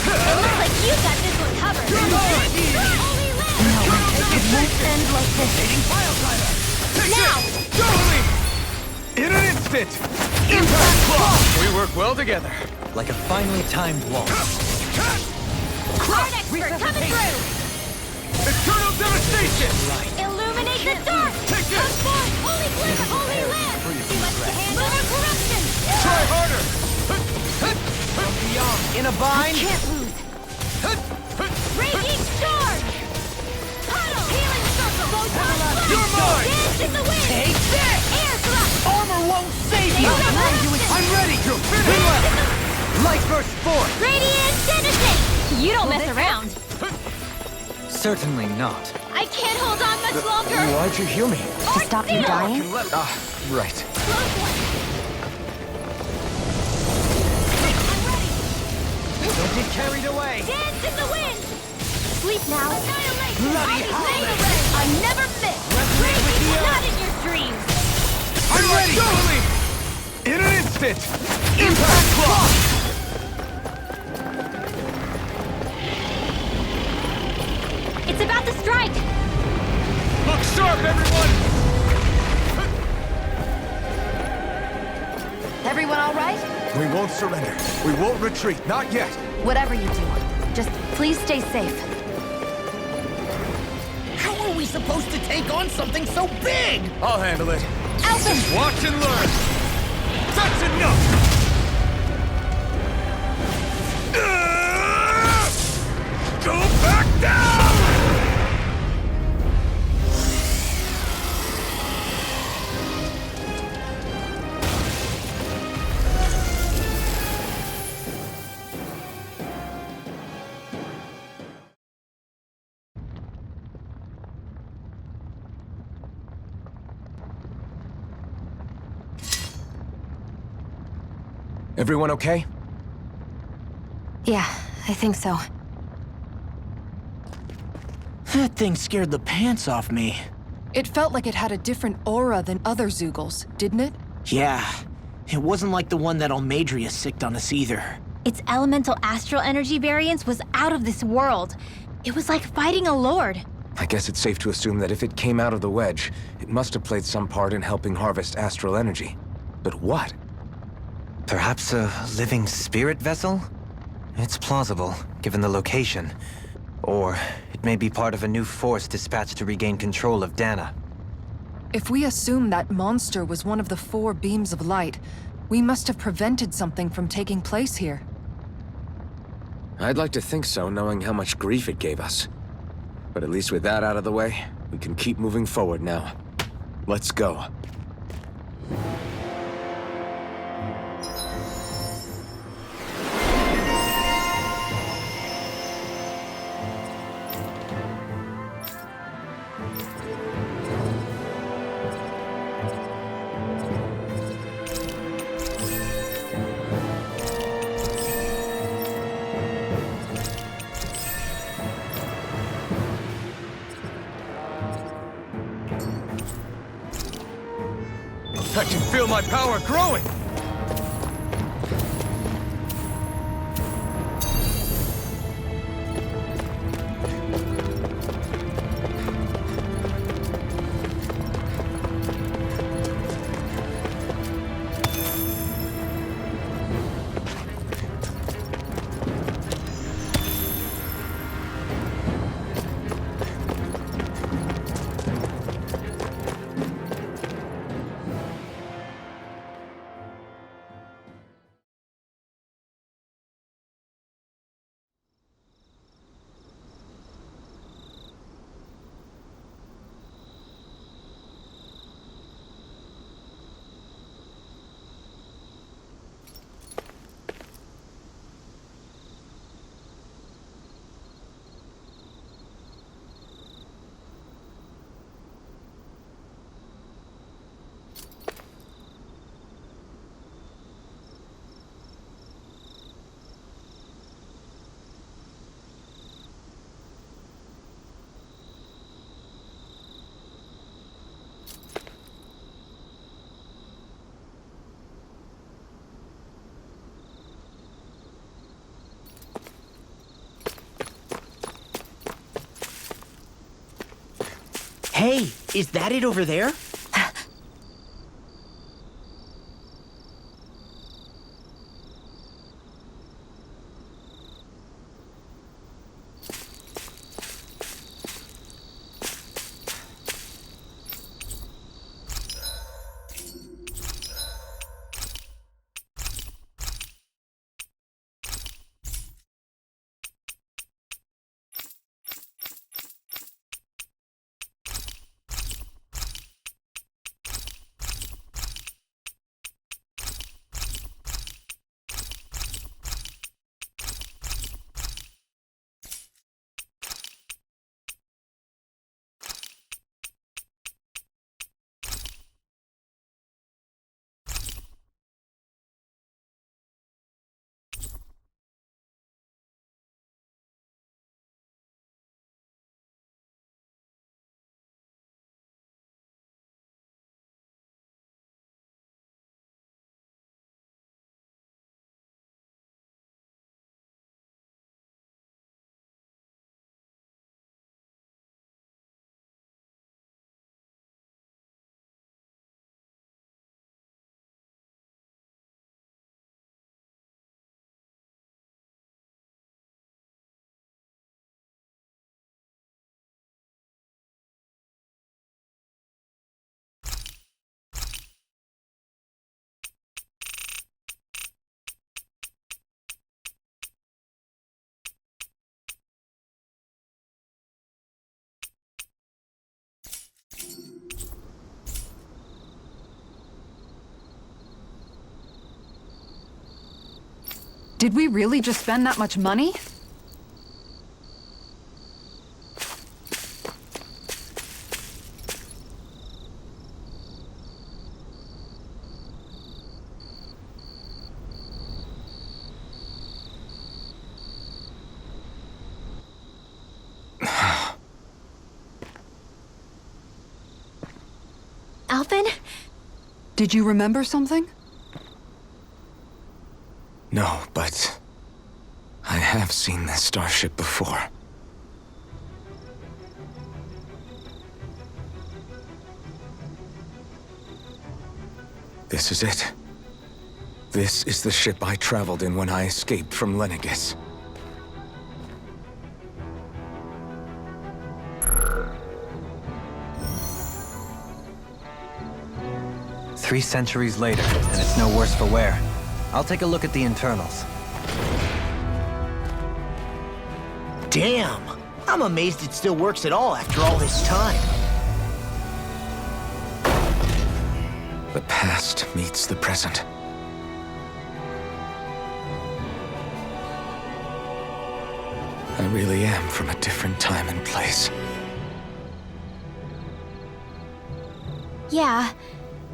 Speaker 7: It looks like you got this one covered!
Speaker 2: You're mine!
Speaker 7: Holy land!
Speaker 2: It
Speaker 7: won't end like this! Now!
Speaker 2: Totally! In an instant! Impact clock! We work well together.
Speaker 9: Like a finely timed waltz.
Speaker 7: Art expert coming through!
Speaker 2: Eternal devastation!
Speaker 7: Illuminate the dark!
Speaker 2: Take
Speaker 7: Come
Speaker 2: this!
Speaker 7: forth, holy glimmer, holy land! Too much to handle or corruption!
Speaker 2: Try harder! From beyond. In a bind?
Speaker 7: Can't lose! Raging storm! Puddle! Healing circle! Photon blast!
Speaker 2: You're mine!
Speaker 7: Dance in the wind!
Speaker 2: Take this!
Speaker 7: Air thrust!
Speaker 2: Armor won't save
Speaker 7: you!
Speaker 2: I'm ready! You're finished! Light burst forth!
Speaker 7: Radiant detonate! You don't mess around!
Speaker 9: Certainly not.
Speaker 7: I can't hold on much longer!
Speaker 3: Why'd you heal me?
Speaker 7: To stop you dying?
Speaker 3: Right.
Speaker 7: Close one! I'm ready!
Speaker 2: Don't get carried away!
Speaker 7: Dance in the wind! Sleep now! Annihilate!
Speaker 2: Bloody
Speaker 7: I'll
Speaker 2: hell!
Speaker 7: be ready! I never miss!
Speaker 2: Resonate with the
Speaker 7: Not in your dreams!
Speaker 2: I'm ready! Totally! In an instant! Impact clock!
Speaker 7: It's about to strike!
Speaker 2: Look sharp, everyone!
Speaker 10: Everyone all right?
Speaker 2: We won't surrender. We won't retreat. Not yet.
Speaker 10: Whatever you do, just please stay safe.
Speaker 1: How are we supposed to take on something so big?
Speaker 2: I'll handle it.
Speaker 10: Alpha!
Speaker 2: Watch and learn. That's enough! Go back down! Everyone okay?
Speaker 5: Yeah, I think so.
Speaker 1: That thing scared the pants off me.
Speaker 6: It felt like it had a different aura than other Zeugles, didn't it?
Speaker 1: Yeah, it wasn't like the one that Almadria sicked on us either.
Speaker 4: Its elemental astral energy variance was out of this world. It was like fighting a lord.
Speaker 3: I guess it's safe to assume that if it came out of the wedge, it must have played some part in helping harvest astral energy. But what?
Speaker 9: Perhaps a living spirit vessel? It's plausible, given the location. Or it may be part of a new force dispatched to regain control of Dana.
Speaker 6: If we assume that monster was one of the 4 beams of light, we must have prevented something from taking place here.
Speaker 3: I'd like to think so, knowing how much grief it gave us. But at least with that out of the way, we can keep moving forward now. Let's go.
Speaker 2: I can feel my power growing!
Speaker 1: Hey, is that it over there?
Speaker 6: Did we really just spend that much money?
Speaker 4: Alvin?
Speaker 6: Did you remember something?
Speaker 3: No, but I have seen this starship before. This is it. This is the ship I traveled in when I escaped from Lenegis.
Speaker 9: Three centuries later, and it's no worse for wear. I'll take a look at the internals.
Speaker 1: Damn! I'm amazed it still works at all after all this time.
Speaker 3: The past meets the present. I really am from a different time and place.
Speaker 4: Yeah,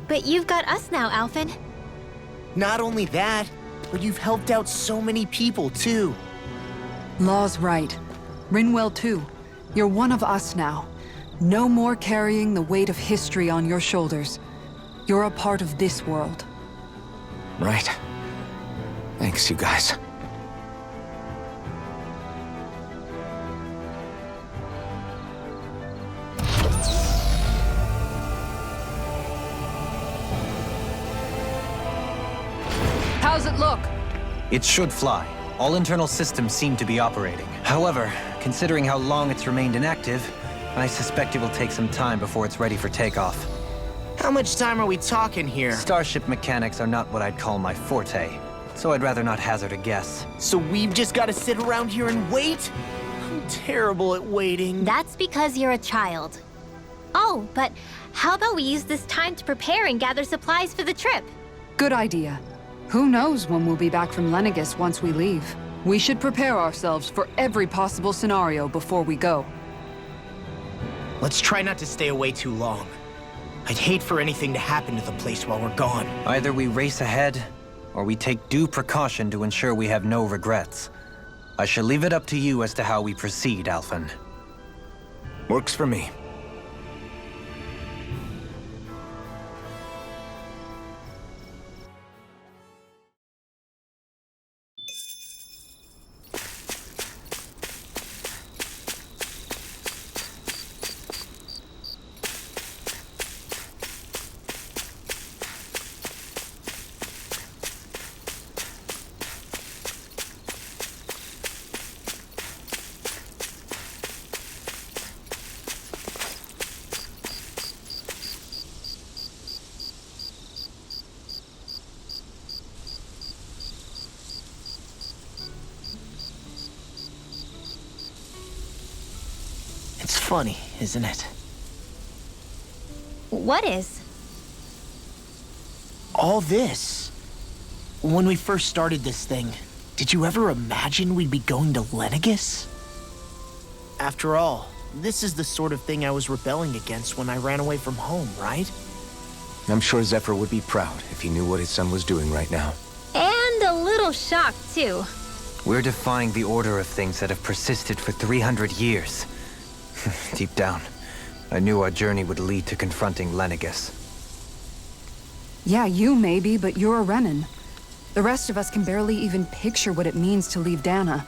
Speaker 4: but you've got us now, Alvin.
Speaker 1: Not only that, but you've helped out so many people, too.
Speaker 6: Law's right. Rinwell too. You're one of us now. No more carrying the weight of history on your shoulders. You're a part of this world.
Speaker 3: Right. Thanks, you guys.
Speaker 7: How's it look?
Speaker 9: It should fly. All internal systems seem to be operating. However, considering how long it's remained inactive, I suspect it will take some time before it's ready for takeoff.
Speaker 1: How much time are we talking here?
Speaker 9: Starship mechanics are not what I'd call my forte, so I'd rather not hazard a guess.
Speaker 1: So we've just got to sit around here and wait? I'm terrible at waiting.
Speaker 4: That's because you're a child. Oh, but how about we use this time to prepare and gather supplies for the trip?
Speaker 6: Good idea. Who knows when we'll be back from Lenegis once we leave? We should prepare ourselves for every possible scenario before we go.
Speaker 1: Let's try not to stay away too long. I'd hate for anything to happen to the place while we're gone.
Speaker 9: Either we race ahead, or we take due precaution to ensure we have no regrets. I shall leave it up to you as to how we proceed, Alphen.
Speaker 3: Works for me.
Speaker 1: funny, isn't it?
Speaker 4: What is?
Speaker 1: All this. When we first started this thing, did you ever imagine we'd be going to Lenegus? After all, this is the sort of thing I was rebelling against when I ran away from home, right?
Speaker 3: I'm sure Zephyr would be proud if he knew what his son was doing right now.
Speaker 4: And a little shocked, too.
Speaker 9: We're defying the order of things that have persisted for 300 years. Deep down, I knew our journey would lead to confronting Lenegus.
Speaker 6: Yeah, you maybe, but you're a Renan. The rest of us can barely even picture what it means to leave Dana.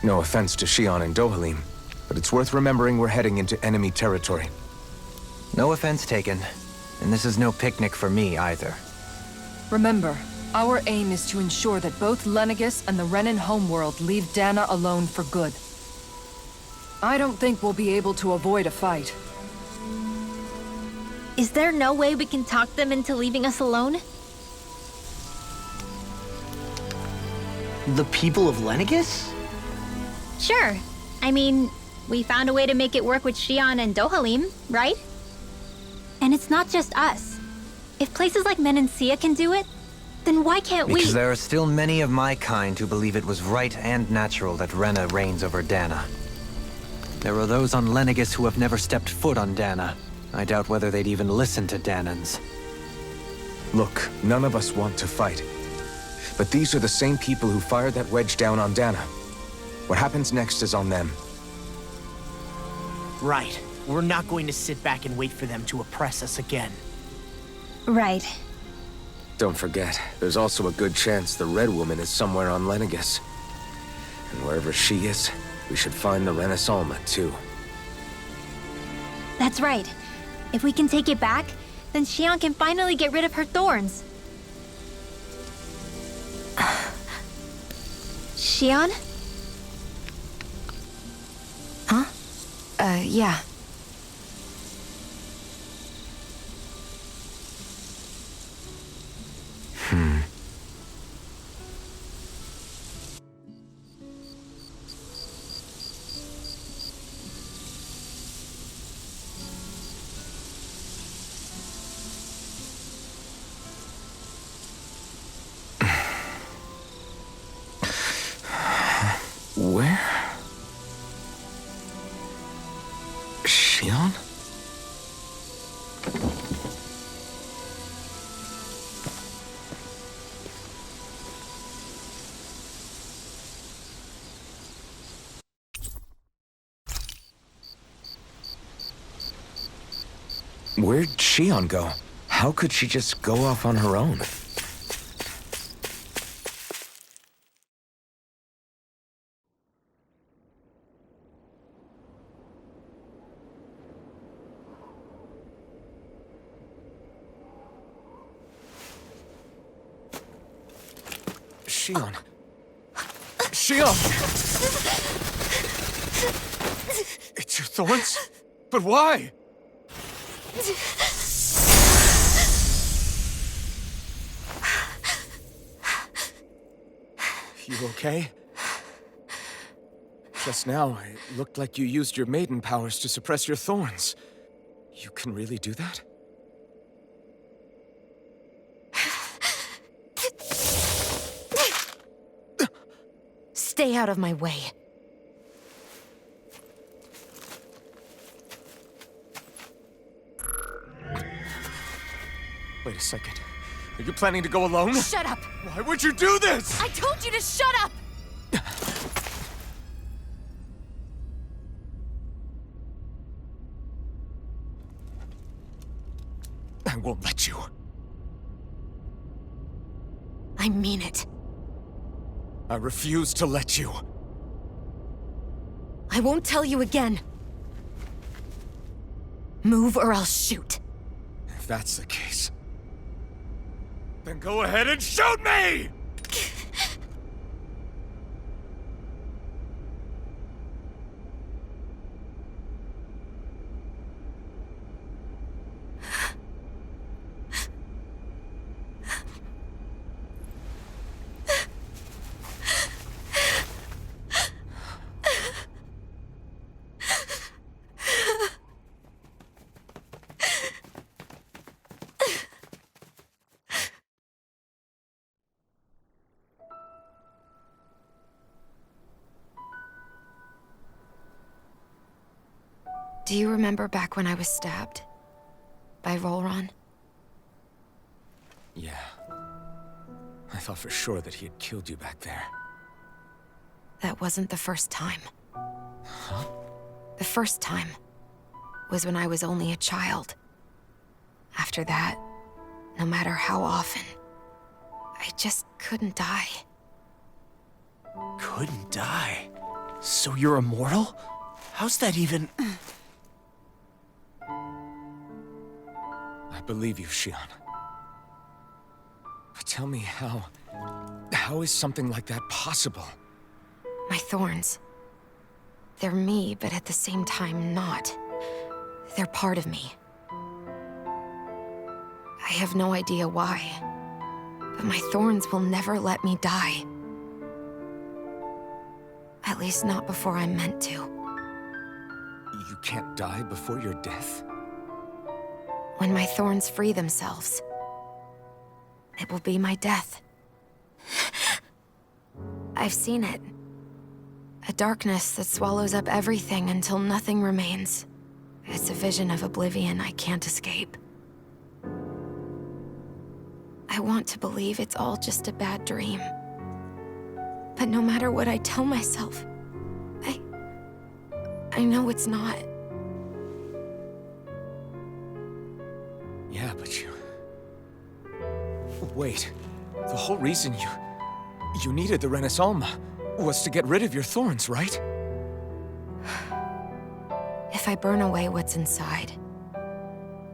Speaker 3: No offense to Shion and Dohalim, but it's worth remembering we're heading into enemy territory.
Speaker 9: No offense taken, and this is no picnic for me either.
Speaker 7: Remember, our aim is to ensure that both Lenegus and the Renan homeworld leave Dana alone for good. I don't think we'll be able to avoid a fight.
Speaker 4: Is there no way we can talk them into leaving us alone?
Speaker 1: The people of Lenegus?
Speaker 4: Sure. I mean, we found a way to make it work with Shion and Dohalim, right? And it's not just us. If places like Menancia can do it, then why can't we?
Speaker 9: Because there are still many of my kind who believe it was right and natural that Rena reigns over Dana. There are those on Lenegus who have never stepped foot on Dana. I doubt whether they'd even listen to Danans.
Speaker 3: Look, none of us want to fight. But these are the same people who fired that wedge down on Dana. What happens next is on them.
Speaker 1: Right. We're not going to sit back and wait for them to oppress us again.
Speaker 4: Right.
Speaker 3: Don't forget, there's also a good chance the Red Woman is somewhere on Lenegus. And wherever she is, we should find the Renaissance too.
Speaker 4: That's right. If we can take it back, then Shion can finally get rid of her thorns. Shion?
Speaker 5: Huh? Yeah.
Speaker 3: Where? Shion? Where'd Shion go? How could she just go off on her own? Shion. Shion! It's your thorns? But why? You okay? Just now, it looked like you used your maiden powers to suppress your thorns. You can really do that?
Speaker 5: Stay out of my way.
Speaker 3: Wait a second. Are you planning to go alone?
Speaker 7: Shut up!
Speaker 3: Why would you do this?
Speaker 7: I told you to shut up!
Speaker 3: I won't let you.
Speaker 5: I mean it.
Speaker 3: I refuse to let you.
Speaker 5: I won't tell you again. Move or I'll shoot.
Speaker 3: If that's the case, then go ahead and shoot me!
Speaker 5: Do you remember back when I was stabbed? By Volron?
Speaker 3: Yeah. I thought for sure that he had killed you back there.
Speaker 5: That wasn't the first time.
Speaker 3: Huh?
Speaker 5: The first time was when I was only a child. After that, no matter how often, I just couldn't die.
Speaker 1: Couldn't die? So you're immortal? How's that even...
Speaker 3: I believe you, Shion. But tell me how is something like that possible?
Speaker 5: My thorns. They're me, but at the same time not. They're part of me. I have no idea why, but my thorns will never let me die. At least not before I'm meant to.
Speaker 3: You can't die before your death?
Speaker 5: When my thorns free themselves, it will be my death. I've seen it. A darkness that swallows up everything until nothing remains. It's a vision of oblivion I can't escape. I want to believe it's all just a bad dream. But no matter what I tell myself, I know it's not.
Speaker 3: Yeah, but you... Wait. The whole reason you needed the Renaissance was to get rid of your thorns, right?
Speaker 5: If I burn away what's inside,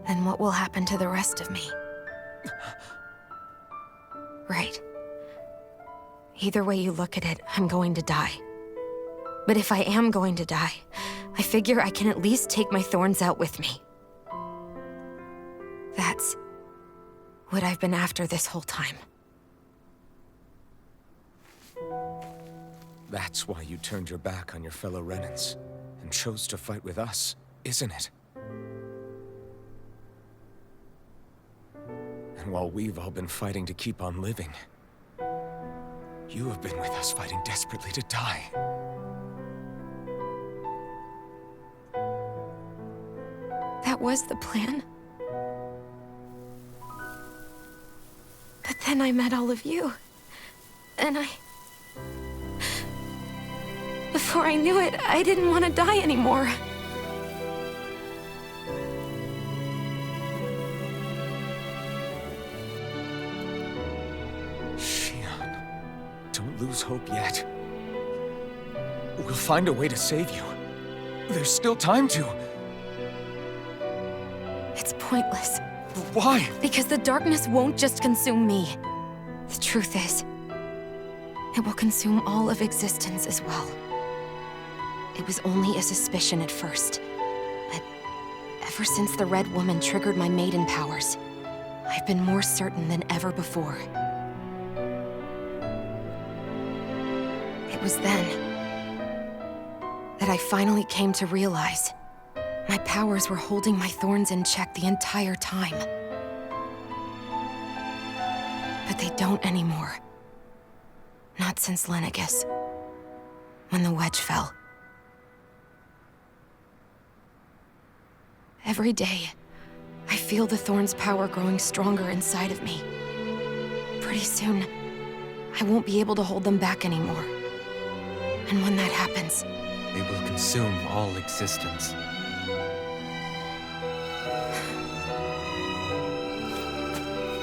Speaker 5: then what will happen to the rest of me? Right. Either way you look at it, I'm going to die. But if I am going to die, I figure I can at least take my thorns out with me. That's what I've been after this whole time.
Speaker 3: That's why you turned your back on your fellow Renans and chose to fight with us, isn't it? And while we've all been fighting to keep on living, you have been with us fighting desperately to die.
Speaker 5: That was the plan. But then I met all of you. And before I knew it, I didn't want to die anymore.
Speaker 3: Shion, don't lose hope yet. We'll find a way to save you. There's still time to.
Speaker 5: It's pointless.
Speaker 3: Why?
Speaker 5: Because the darkness won't just consume me. The truth is, it will consume all of existence as well. It was only a suspicion at first, but ever since the Red Woman triggered my maiden powers, I've been more certain than ever before. It was then that I finally came to realize my powers were holding my thorns in check the entire time. But they don't anymore. Not since Lenegis, when the wedge fell. Every day, I feel the thorn's power growing stronger inside of me. Pretty soon, I won't be able to hold them back anymore. And when that happens,
Speaker 9: They will consume all existence.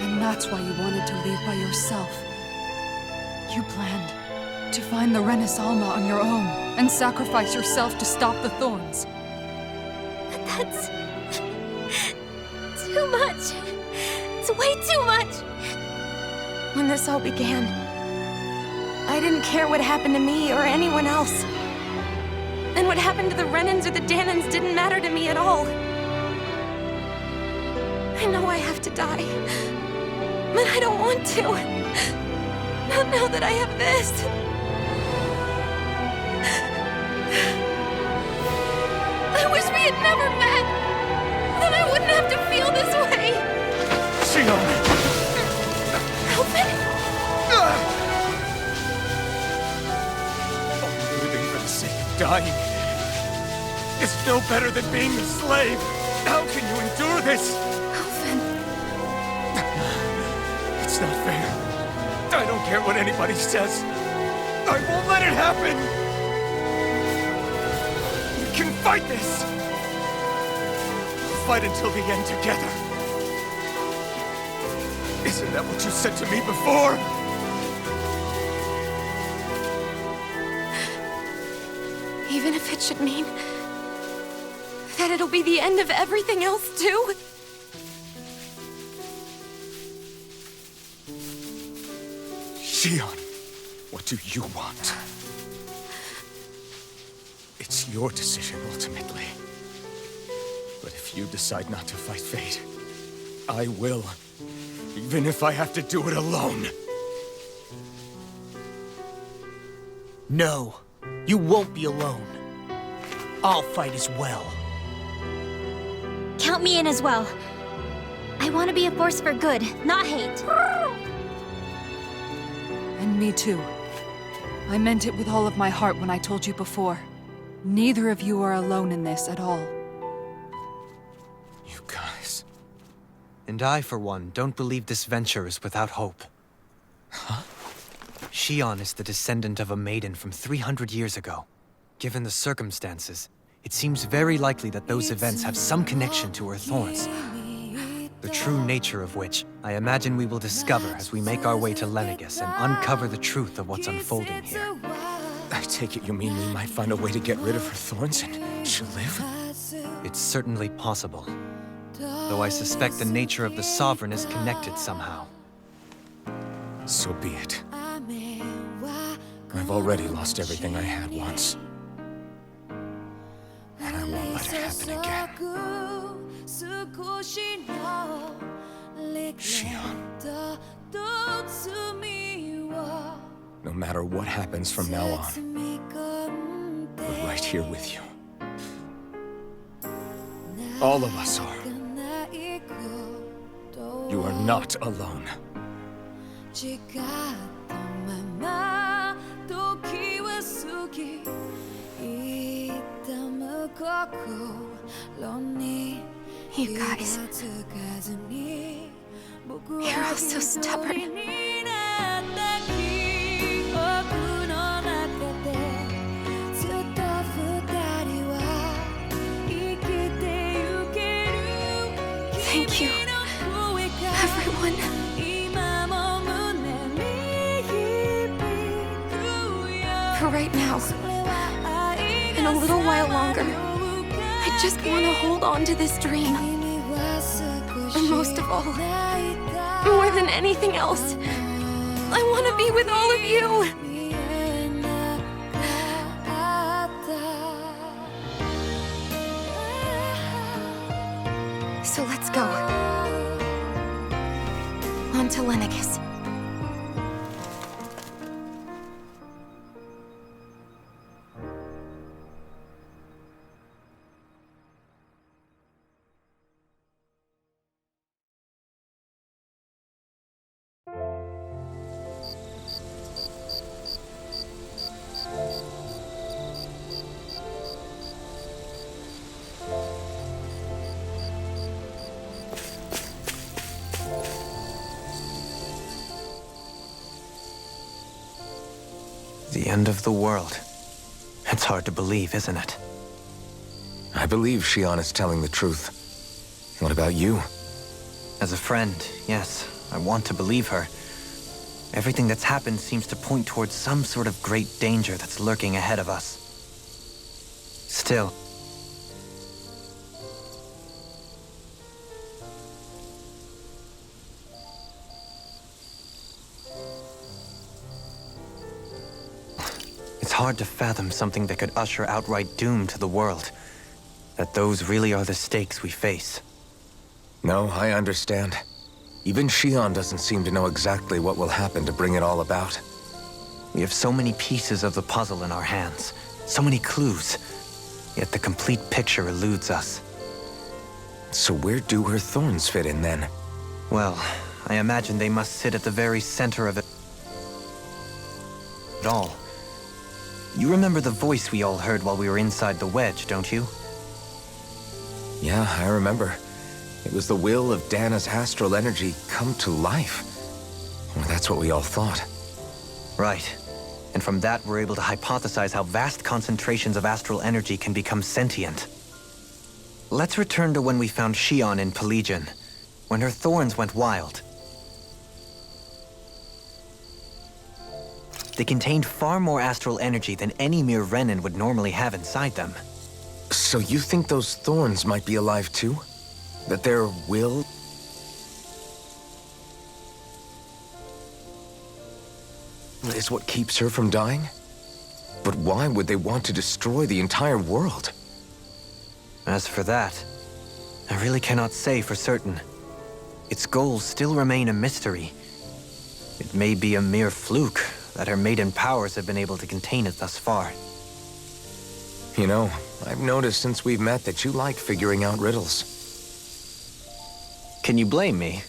Speaker 6: And that's why you wanted to leave by yourself. You planned to find the Renaissance on your own and sacrifice yourself to stop the thorns.
Speaker 4: But that's... too much. It's way too much.
Speaker 5: when this all began, I didn't care what happened to me or anyone else. And what happened to the Renans or the Danans didn't matter to me at all. I know I have to die, but I don't want to. Not now that I have this. I wish we had never met. Then I wouldn't have to feel this way.
Speaker 3: Xion!
Speaker 5: Help it!
Speaker 3: Only living for the sake of dying.
Speaker 2: is no better than being a slave. How can you endure this?
Speaker 5: Alvin.
Speaker 2: It's not fair. I don't care what anybody says. I won't let it happen! We can fight this! We'll fight until the end together. Isn't that what you said to me before?
Speaker 5: Even if it should mean that it'll be the end of everything else, too?
Speaker 2: Shion, what do you want? It's your decision, ultimately. But if you decide not to fight fate, I will. Even if I have to do it alone.
Speaker 1: No, you won't be alone. I'll fight as well.
Speaker 4: Count me in as well. I want to be a force for good, not hate.
Speaker 6: And me too. I meant it with all of my heart when I told you before. Neither of you are alone in this at all.
Speaker 2: You guys...
Speaker 9: And I, for one, don't believe this venture is without hope.
Speaker 2: Huh?
Speaker 9: Shion is the descendant of a maiden from 300 years ago. Given the circumstances, it seems very likely that those events have some connection to her thorns. The true nature of which, I imagine we will discover as we make our way to Lenegis and uncover the truth of what's unfolding here.
Speaker 2: I take it you mean we might find a way to get rid of her thorns and she'll live?
Speaker 9: It's certainly possible. Though I suspect the nature of the Sovereign is connected somehow.
Speaker 2: So be it. I've already lost everything I had once. And I won't let it happen again. Shion. No matter what happens from now on, we're right here with you. All of us are. You are not alone.
Speaker 5: You guys... You're all so stubborn. Thank you, everyone. For right now, and a little while longer, I just want to hold on to this dream. And most of all, more than anything else, I want to be with all of you. So let's go. On to Lenegis.
Speaker 9: The end of the world. It's hard to believe, isn't it?
Speaker 3: I believe Shion is telling the truth. What about you?
Speaker 9: As a friend, yes, I want to believe her. Everything that's happened seems to point towards some sort of great danger that's lurking ahead of us. Still, it's hard to fathom something that could usher outright doom to the world. That those really are the stakes we face.
Speaker 3: No, I understand. Even Shion doesn't seem to know exactly what will happen to bring it all about.
Speaker 9: We have so many pieces of the puzzle in our hands, so many clues, yet the complete picture eludes us.
Speaker 3: So where do her thorns fit in, then?
Speaker 9: Well, I imagine they must sit at the very center of it all. You remember the voice we all heard while we were inside the wedge, don't you?
Speaker 3: Yeah, I remember. It was the will of Dana's astral energy come to life. Or that's what we all thought.
Speaker 9: Right. And from that, we're able to hypothesize how vast concentrations of astral energy can become sentient. Let's return to when we found Shion in Pelagian, when her thorns went wild. They contained far more astral energy than any mere Renin would normally have inside them.
Speaker 3: So you think those thorns might be alive too? That their will is what keeps her from dying? But why would they want to destroy the entire world?
Speaker 9: As for that, I really cannot say for certain. Its goals still remain a mystery. It may be a mere fluke that her maiden powers have been able to contain it thus far.
Speaker 3: You know, I've noticed since we've met that you like figuring out riddles.
Speaker 9: Can you blame me?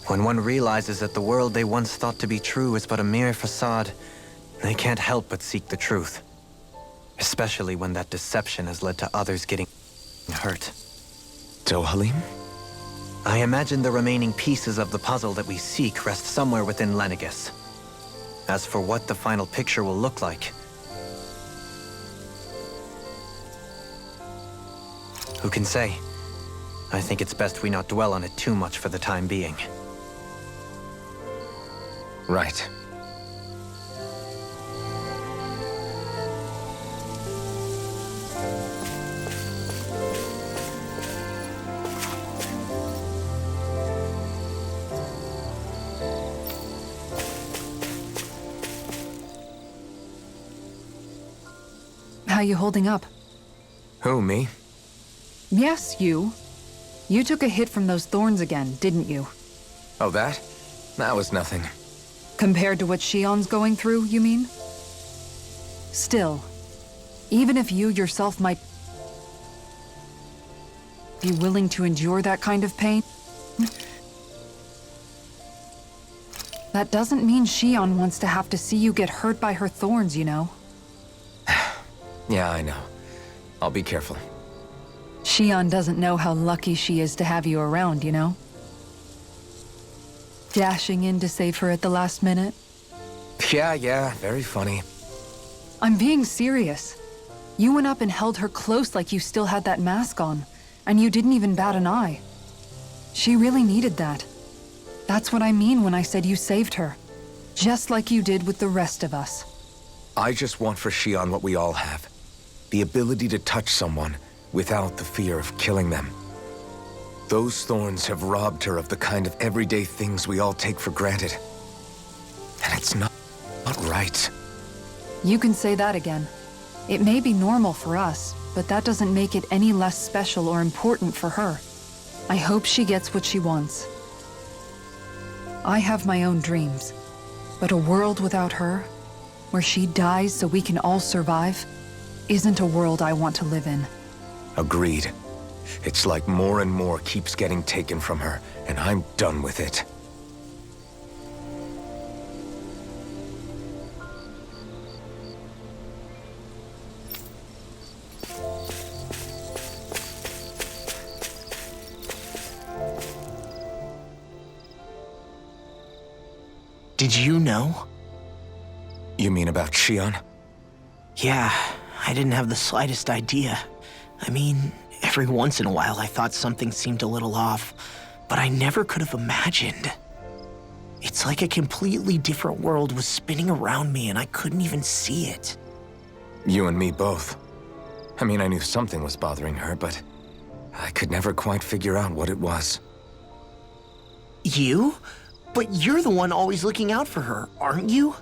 Speaker 9: When one realizes that the world they once thought to be true is but a mere facade, they can't help but seek the truth. Especially when that deception has led to others getting hurt.
Speaker 3: Dohalim?
Speaker 9: I imagine the remaining pieces of the puzzle that we seek rest somewhere within Lenegis. As for what the final picture will look like, who can say? I think it's best we not dwell on it too much for the time being.
Speaker 3: Right.
Speaker 6: How you holding up?
Speaker 3: Who, me?
Speaker 6: Yes, you. You took a hit from those thorns again, didn't you?
Speaker 3: Oh, that? That was nothing.
Speaker 6: Compared to what Shion's going through, you mean? Still, even if you yourself might be willing to endure that kind of pain, that doesn't mean Shion wants to have to see you get hurt by her thorns, you know?
Speaker 3: Yeah, I know. I'll be careful.
Speaker 6: Shion doesn't know how lucky she is to have you around, you know? Dashing in to save her at the last minute.
Speaker 3: Yeah, very funny.
Speaker 6: I'm being serious. You went up and held her close like you still had that mask on, and you didn't even bat an eye. She really needed that. That's what I mean when I said you saved her. Just like you did with the rest of us.
Speaker 3: I just want for Shion what we all have. The ability to touch someone without the fear of killing them. Those thorns have robbed her of the kind of everyday things we all take for granted. And it's not right.
Speaker 6: You can say that again. It may be normal for us, but that doesn't make it any less special or important for her. I hope she gets what she wants. I have my own dreams, but a world without her, where she dies so we can all survive, isn't a world I want to live in.
Speaker 3: Agreed. It's like more and more keeps getting taken from her, and I'm done with it.
Speaker 1: Did you know?
Speaker 3: You mean about Shion?
Speaker 1: Yeah, I didn't have the slightest idea. I mean, every once in a while I thought something seemed a little off, but I never could have imagined. It's like a completely different world was spinning around me and I couldn't even see it.
Speaker 3: You and me both. I mean, I knew something was bothering her, but I could never quite figure out what it was.
Speaker 1: You? But you're the one always looking out for her, aren't you?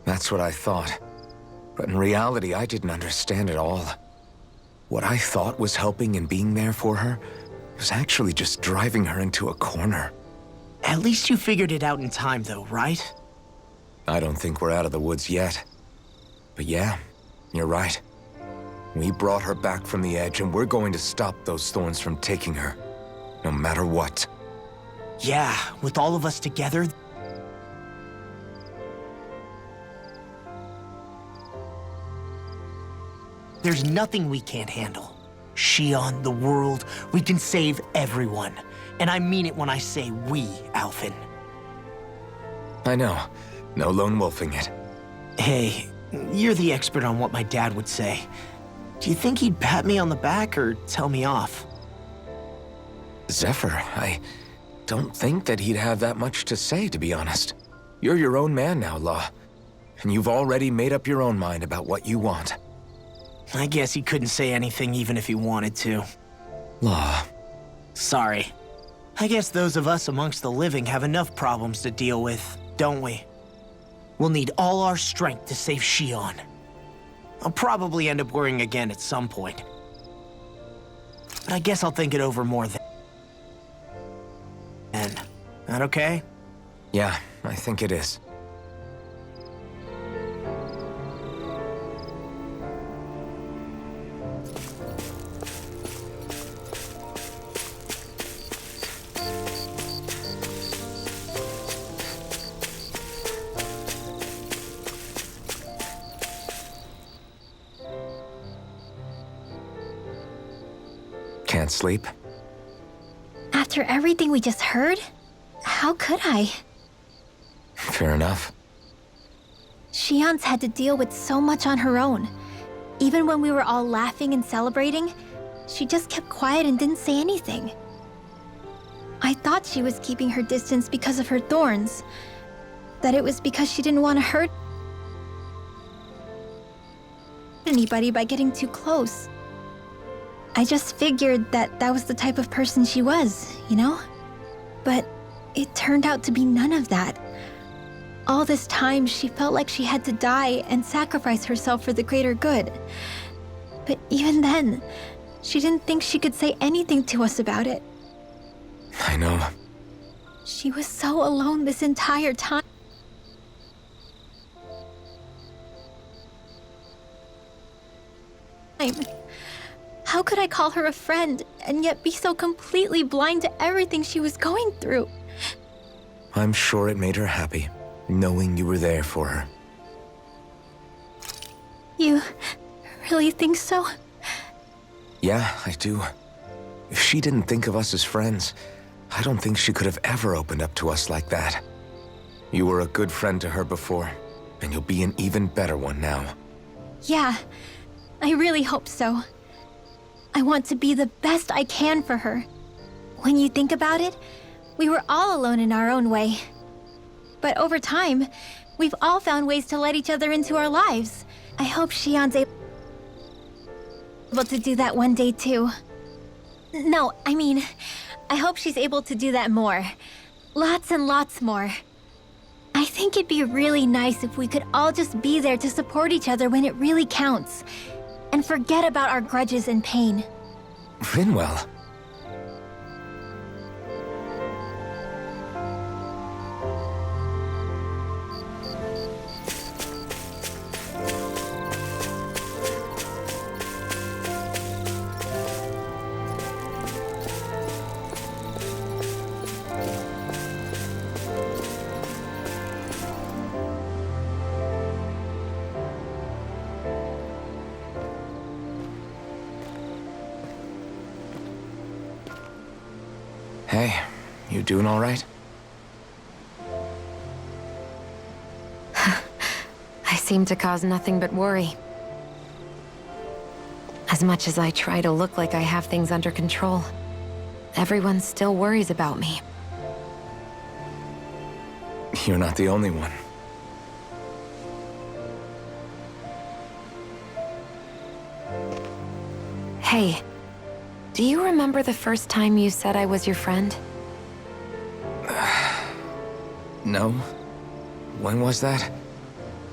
Speaker 3: That's what I thought. But in reality, I didn't understand it all. What I thought was helping and being there for her was actually just driving her into a corner.
Speaker 1: At least you figured it out in time, though, right?
Speaker 3: I don't think we're out of the woods yet. But yeah, you're right. We brought her back from the edge, and we're going to stop those thorns from taking her, no matter what.
Speaker 1: Yeah, with all of us together. There's nothing we can't handle. Shion, the world, we can save everyone. And I mean it when I say we, Alphen.
Speaker 3: I know. No lone wolfing it.
Speaker 1: Hey, you're the expert on what my dad would say. Do you think he'd pat me on the back or tell me off?
Speaker 3: Zephyr, I don't think that he'd have that much to say, to be honest. You're your own man now, Law. And you've already made up your own mind about what you want.
Speaker 1: I guess he couldn't say anything even if he wanted to.
Speaker 3: Law.
Speaker 1: Sorry. I guess those of us amongst the living have enough problems to deal with, don't we? We'll need all our strength to save Shion. I'll probably end up worrying again at some point. But I guess I'll think it over more then. That okay?
Speaker 3: Yeah, I think it is. Can't sleep?
Speaker 4: After everything we just heard, how could I?
Speaker 3: Fair enough.
Speaker 4: Shion's had to deal with so much on her own. Even when we were all laughing and celebrating, she just kept quiet and didn't say anything. I thought she was keeping her distance because of her thorns. That it was because she didn't want to hurt anybody by getting too close. I just figured that that was the type of person she was, you know? But it turned out to be none of that. All this time, she felt like she had to die and sacrifice herself for the greater good. But even then, she didn't think she could say anything to us about it.
Speaker 3: I know.
Speaker 4: She was so alone this entire time. How could I call her a friend and yet be so completely blind to everything she was going through?
Speaker 3: I'm sure it made her happy, knowing you were there for her.
Speaker 4: You really think so?
Speaker 3: Yeah, I do. If she didn't think of us as friends, I don't think she could have ever opened up to us like that. You were a good friend to her before, and you'll be an even better one now.
Speaker 4: Yeah, I really hope so. I want to be the best I can for her. When you think about it, we were all alone in our own way. But over time, we've all found ways to let each other into our lives. I hope Shion's able to do that one day too. No, I mean, I hope she's able to do that more. Lots and lots more. I think it'd be really nice if we could all just be there to support each other when it really counts. And forget about our grudges and pain.
Speaker 3: Finwell. Hey, you doing all right?
Speaker 5: I seem to cause nothing but worry. As much as I try to look like I have things under control, everyone still worries about me.
Speaker 3: You're not the only one.
Speaker 5: Hey, do you remember the first time you said I was your friend?
Speaker 3: No? When was that?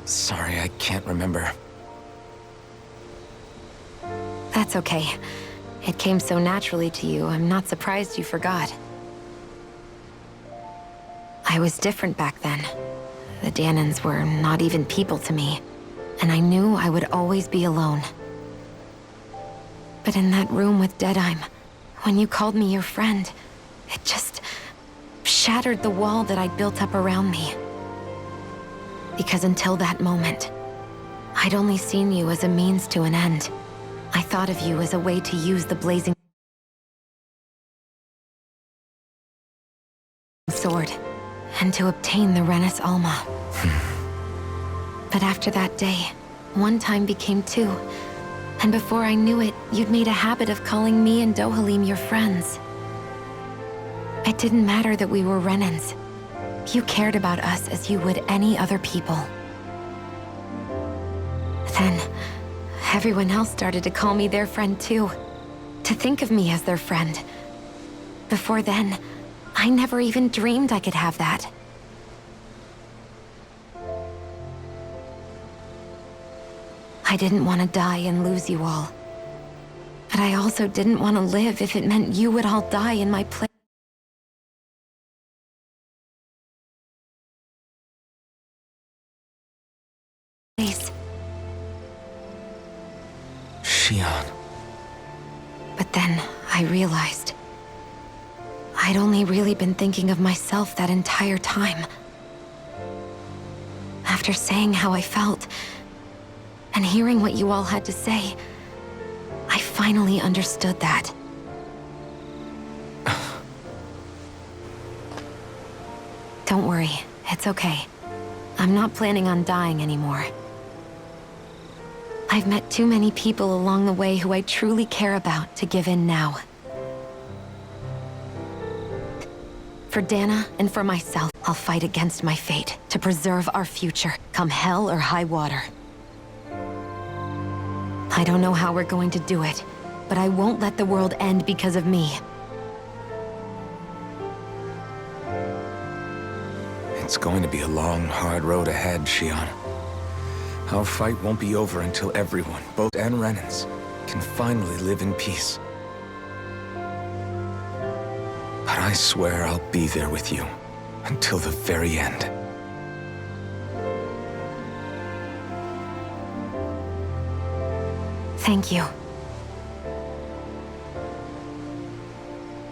Speaker 3: Sorry, I can't remember.
Speaker 5: That's okay. It came so naturally to you, I'm not surprised you forgot. I was different back then. The Danans were not even people to me, and I knew I would always be alone. But in that room with Deadheim, when you called me your friend, it just shattered the wall that I'd built up around me. Because until that moment, I'd only seen you as a means to an end, I thought of you as a way to use the blazing sword, and to obtain the Renis Alma. But after that day, one time became two, and before I knew it, you'd made a habit of calling me and Dohalim your friends. It didn't matter that we were Renins. You cared about us as you would any other people. Then, everyone else started to call me their friend too, to think of me as their friend. Before then, I never even dreamed I could have that. I didn't want to die and lose you all. But I also didn't want to live if it meant you would all die in my place.
Speaker 3: Shion.
Speaker 5: But then I realized I'd only really been thinking of myself that entire time. After saying how I felt, and hearing what you all had to say, I finally understood that. Don't worry, it's okay. I'm not planning on dying anymore. I've met too many people along the way who I truly care about to give in now. For Dana and for myself, I'll fight against my fate to preserve our future, come hell or high water. I don't know how we're going to do it, but I won't let the world end because of me.
Speaker 3: It's going to be a long, hard road ahead, Shion. Our fight won't be over until everyone, both and Renins, can finally live in peace. But I swear I'll be there with you until the very end.
Speaker 5: Thank you.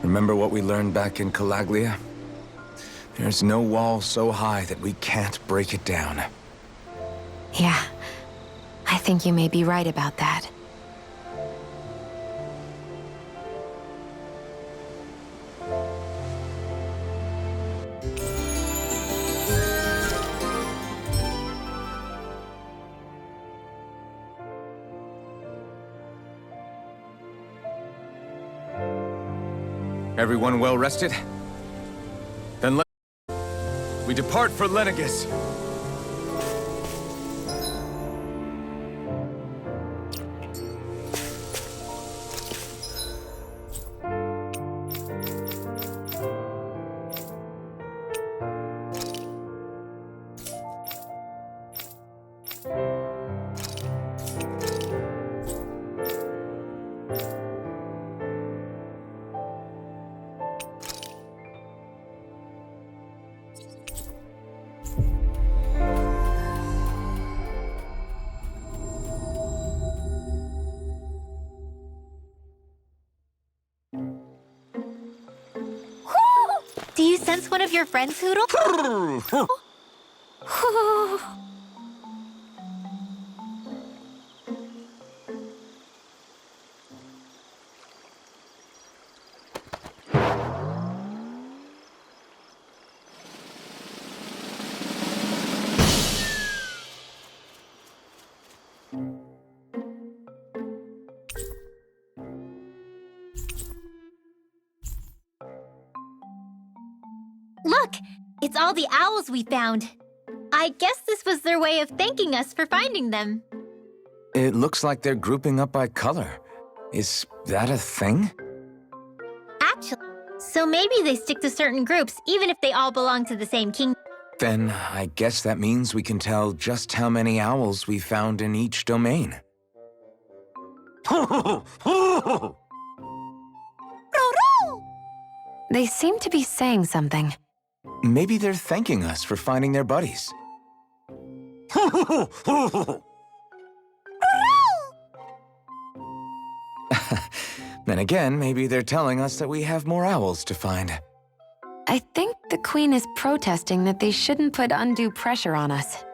Speaker 3: Remember what we learned back in Calaglia? There's no wall so high that we can't break it down.
Speaker 5: Yeah, I think you may be right about that.
Speaker 3: Everyone well rested? Then we depart for Lenegis.
Speaker 4: Do you sense one of your friends, Hoodle? Look! It's all the owls we found. I guess this was their way of thanking us for finding them.
Speaker 3: It looks like they're grouping up by color. Is that a thing?
Speaker 4: Actually, so maybe they stick to certain groups, even if they all belong to the same king.
Speaker 3: Then I guess that means we can tell just how many owls we found in each domain.
Speaker 5: They seem to be saying something.
Speaker 3: Maybe they're thanking us for finding their buddies. Then again, maybe they're telling us that we have more owls to find.
Speaker 5: I think the Queen is protesting that they shouldn't put undue pressure on us.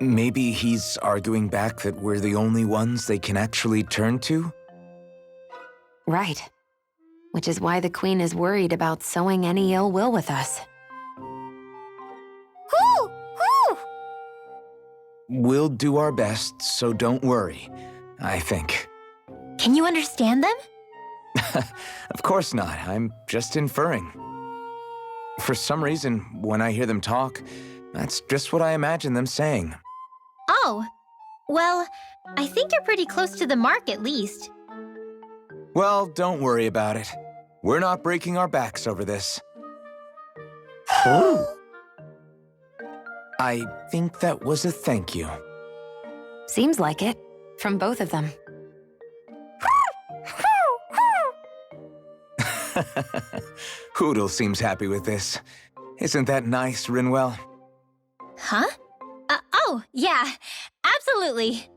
Speaker 3: Maybe he's arguing back that we're the only ones they can actually turn to?
Speaker 5: Right. Which is why the Queen is worried about sowing any ill will with us.
Speaker 4: Whoo! Whoo!
Speaker 3: We'll do our best, so don't worry, I think.
Speaker 4: Can you understand them?
Speaker 3: Of course not, I'm just inferring. For some reason, when I hear them talk, that's just what I imagine them saying.
Speaker 4: Oh. Well, I think you're pretty close to the mark at least.
Speaker 3: Well, don't worry about it. We're not breaking our backs over this. I think that was a thank you.
Speaker 5: Seems like it. From both of them.
Speaker 3: Hoodle seems happy with this. Isn't that nice, Rinwell?
Speaker 4: Huh? Oh, yeah. Absolutely.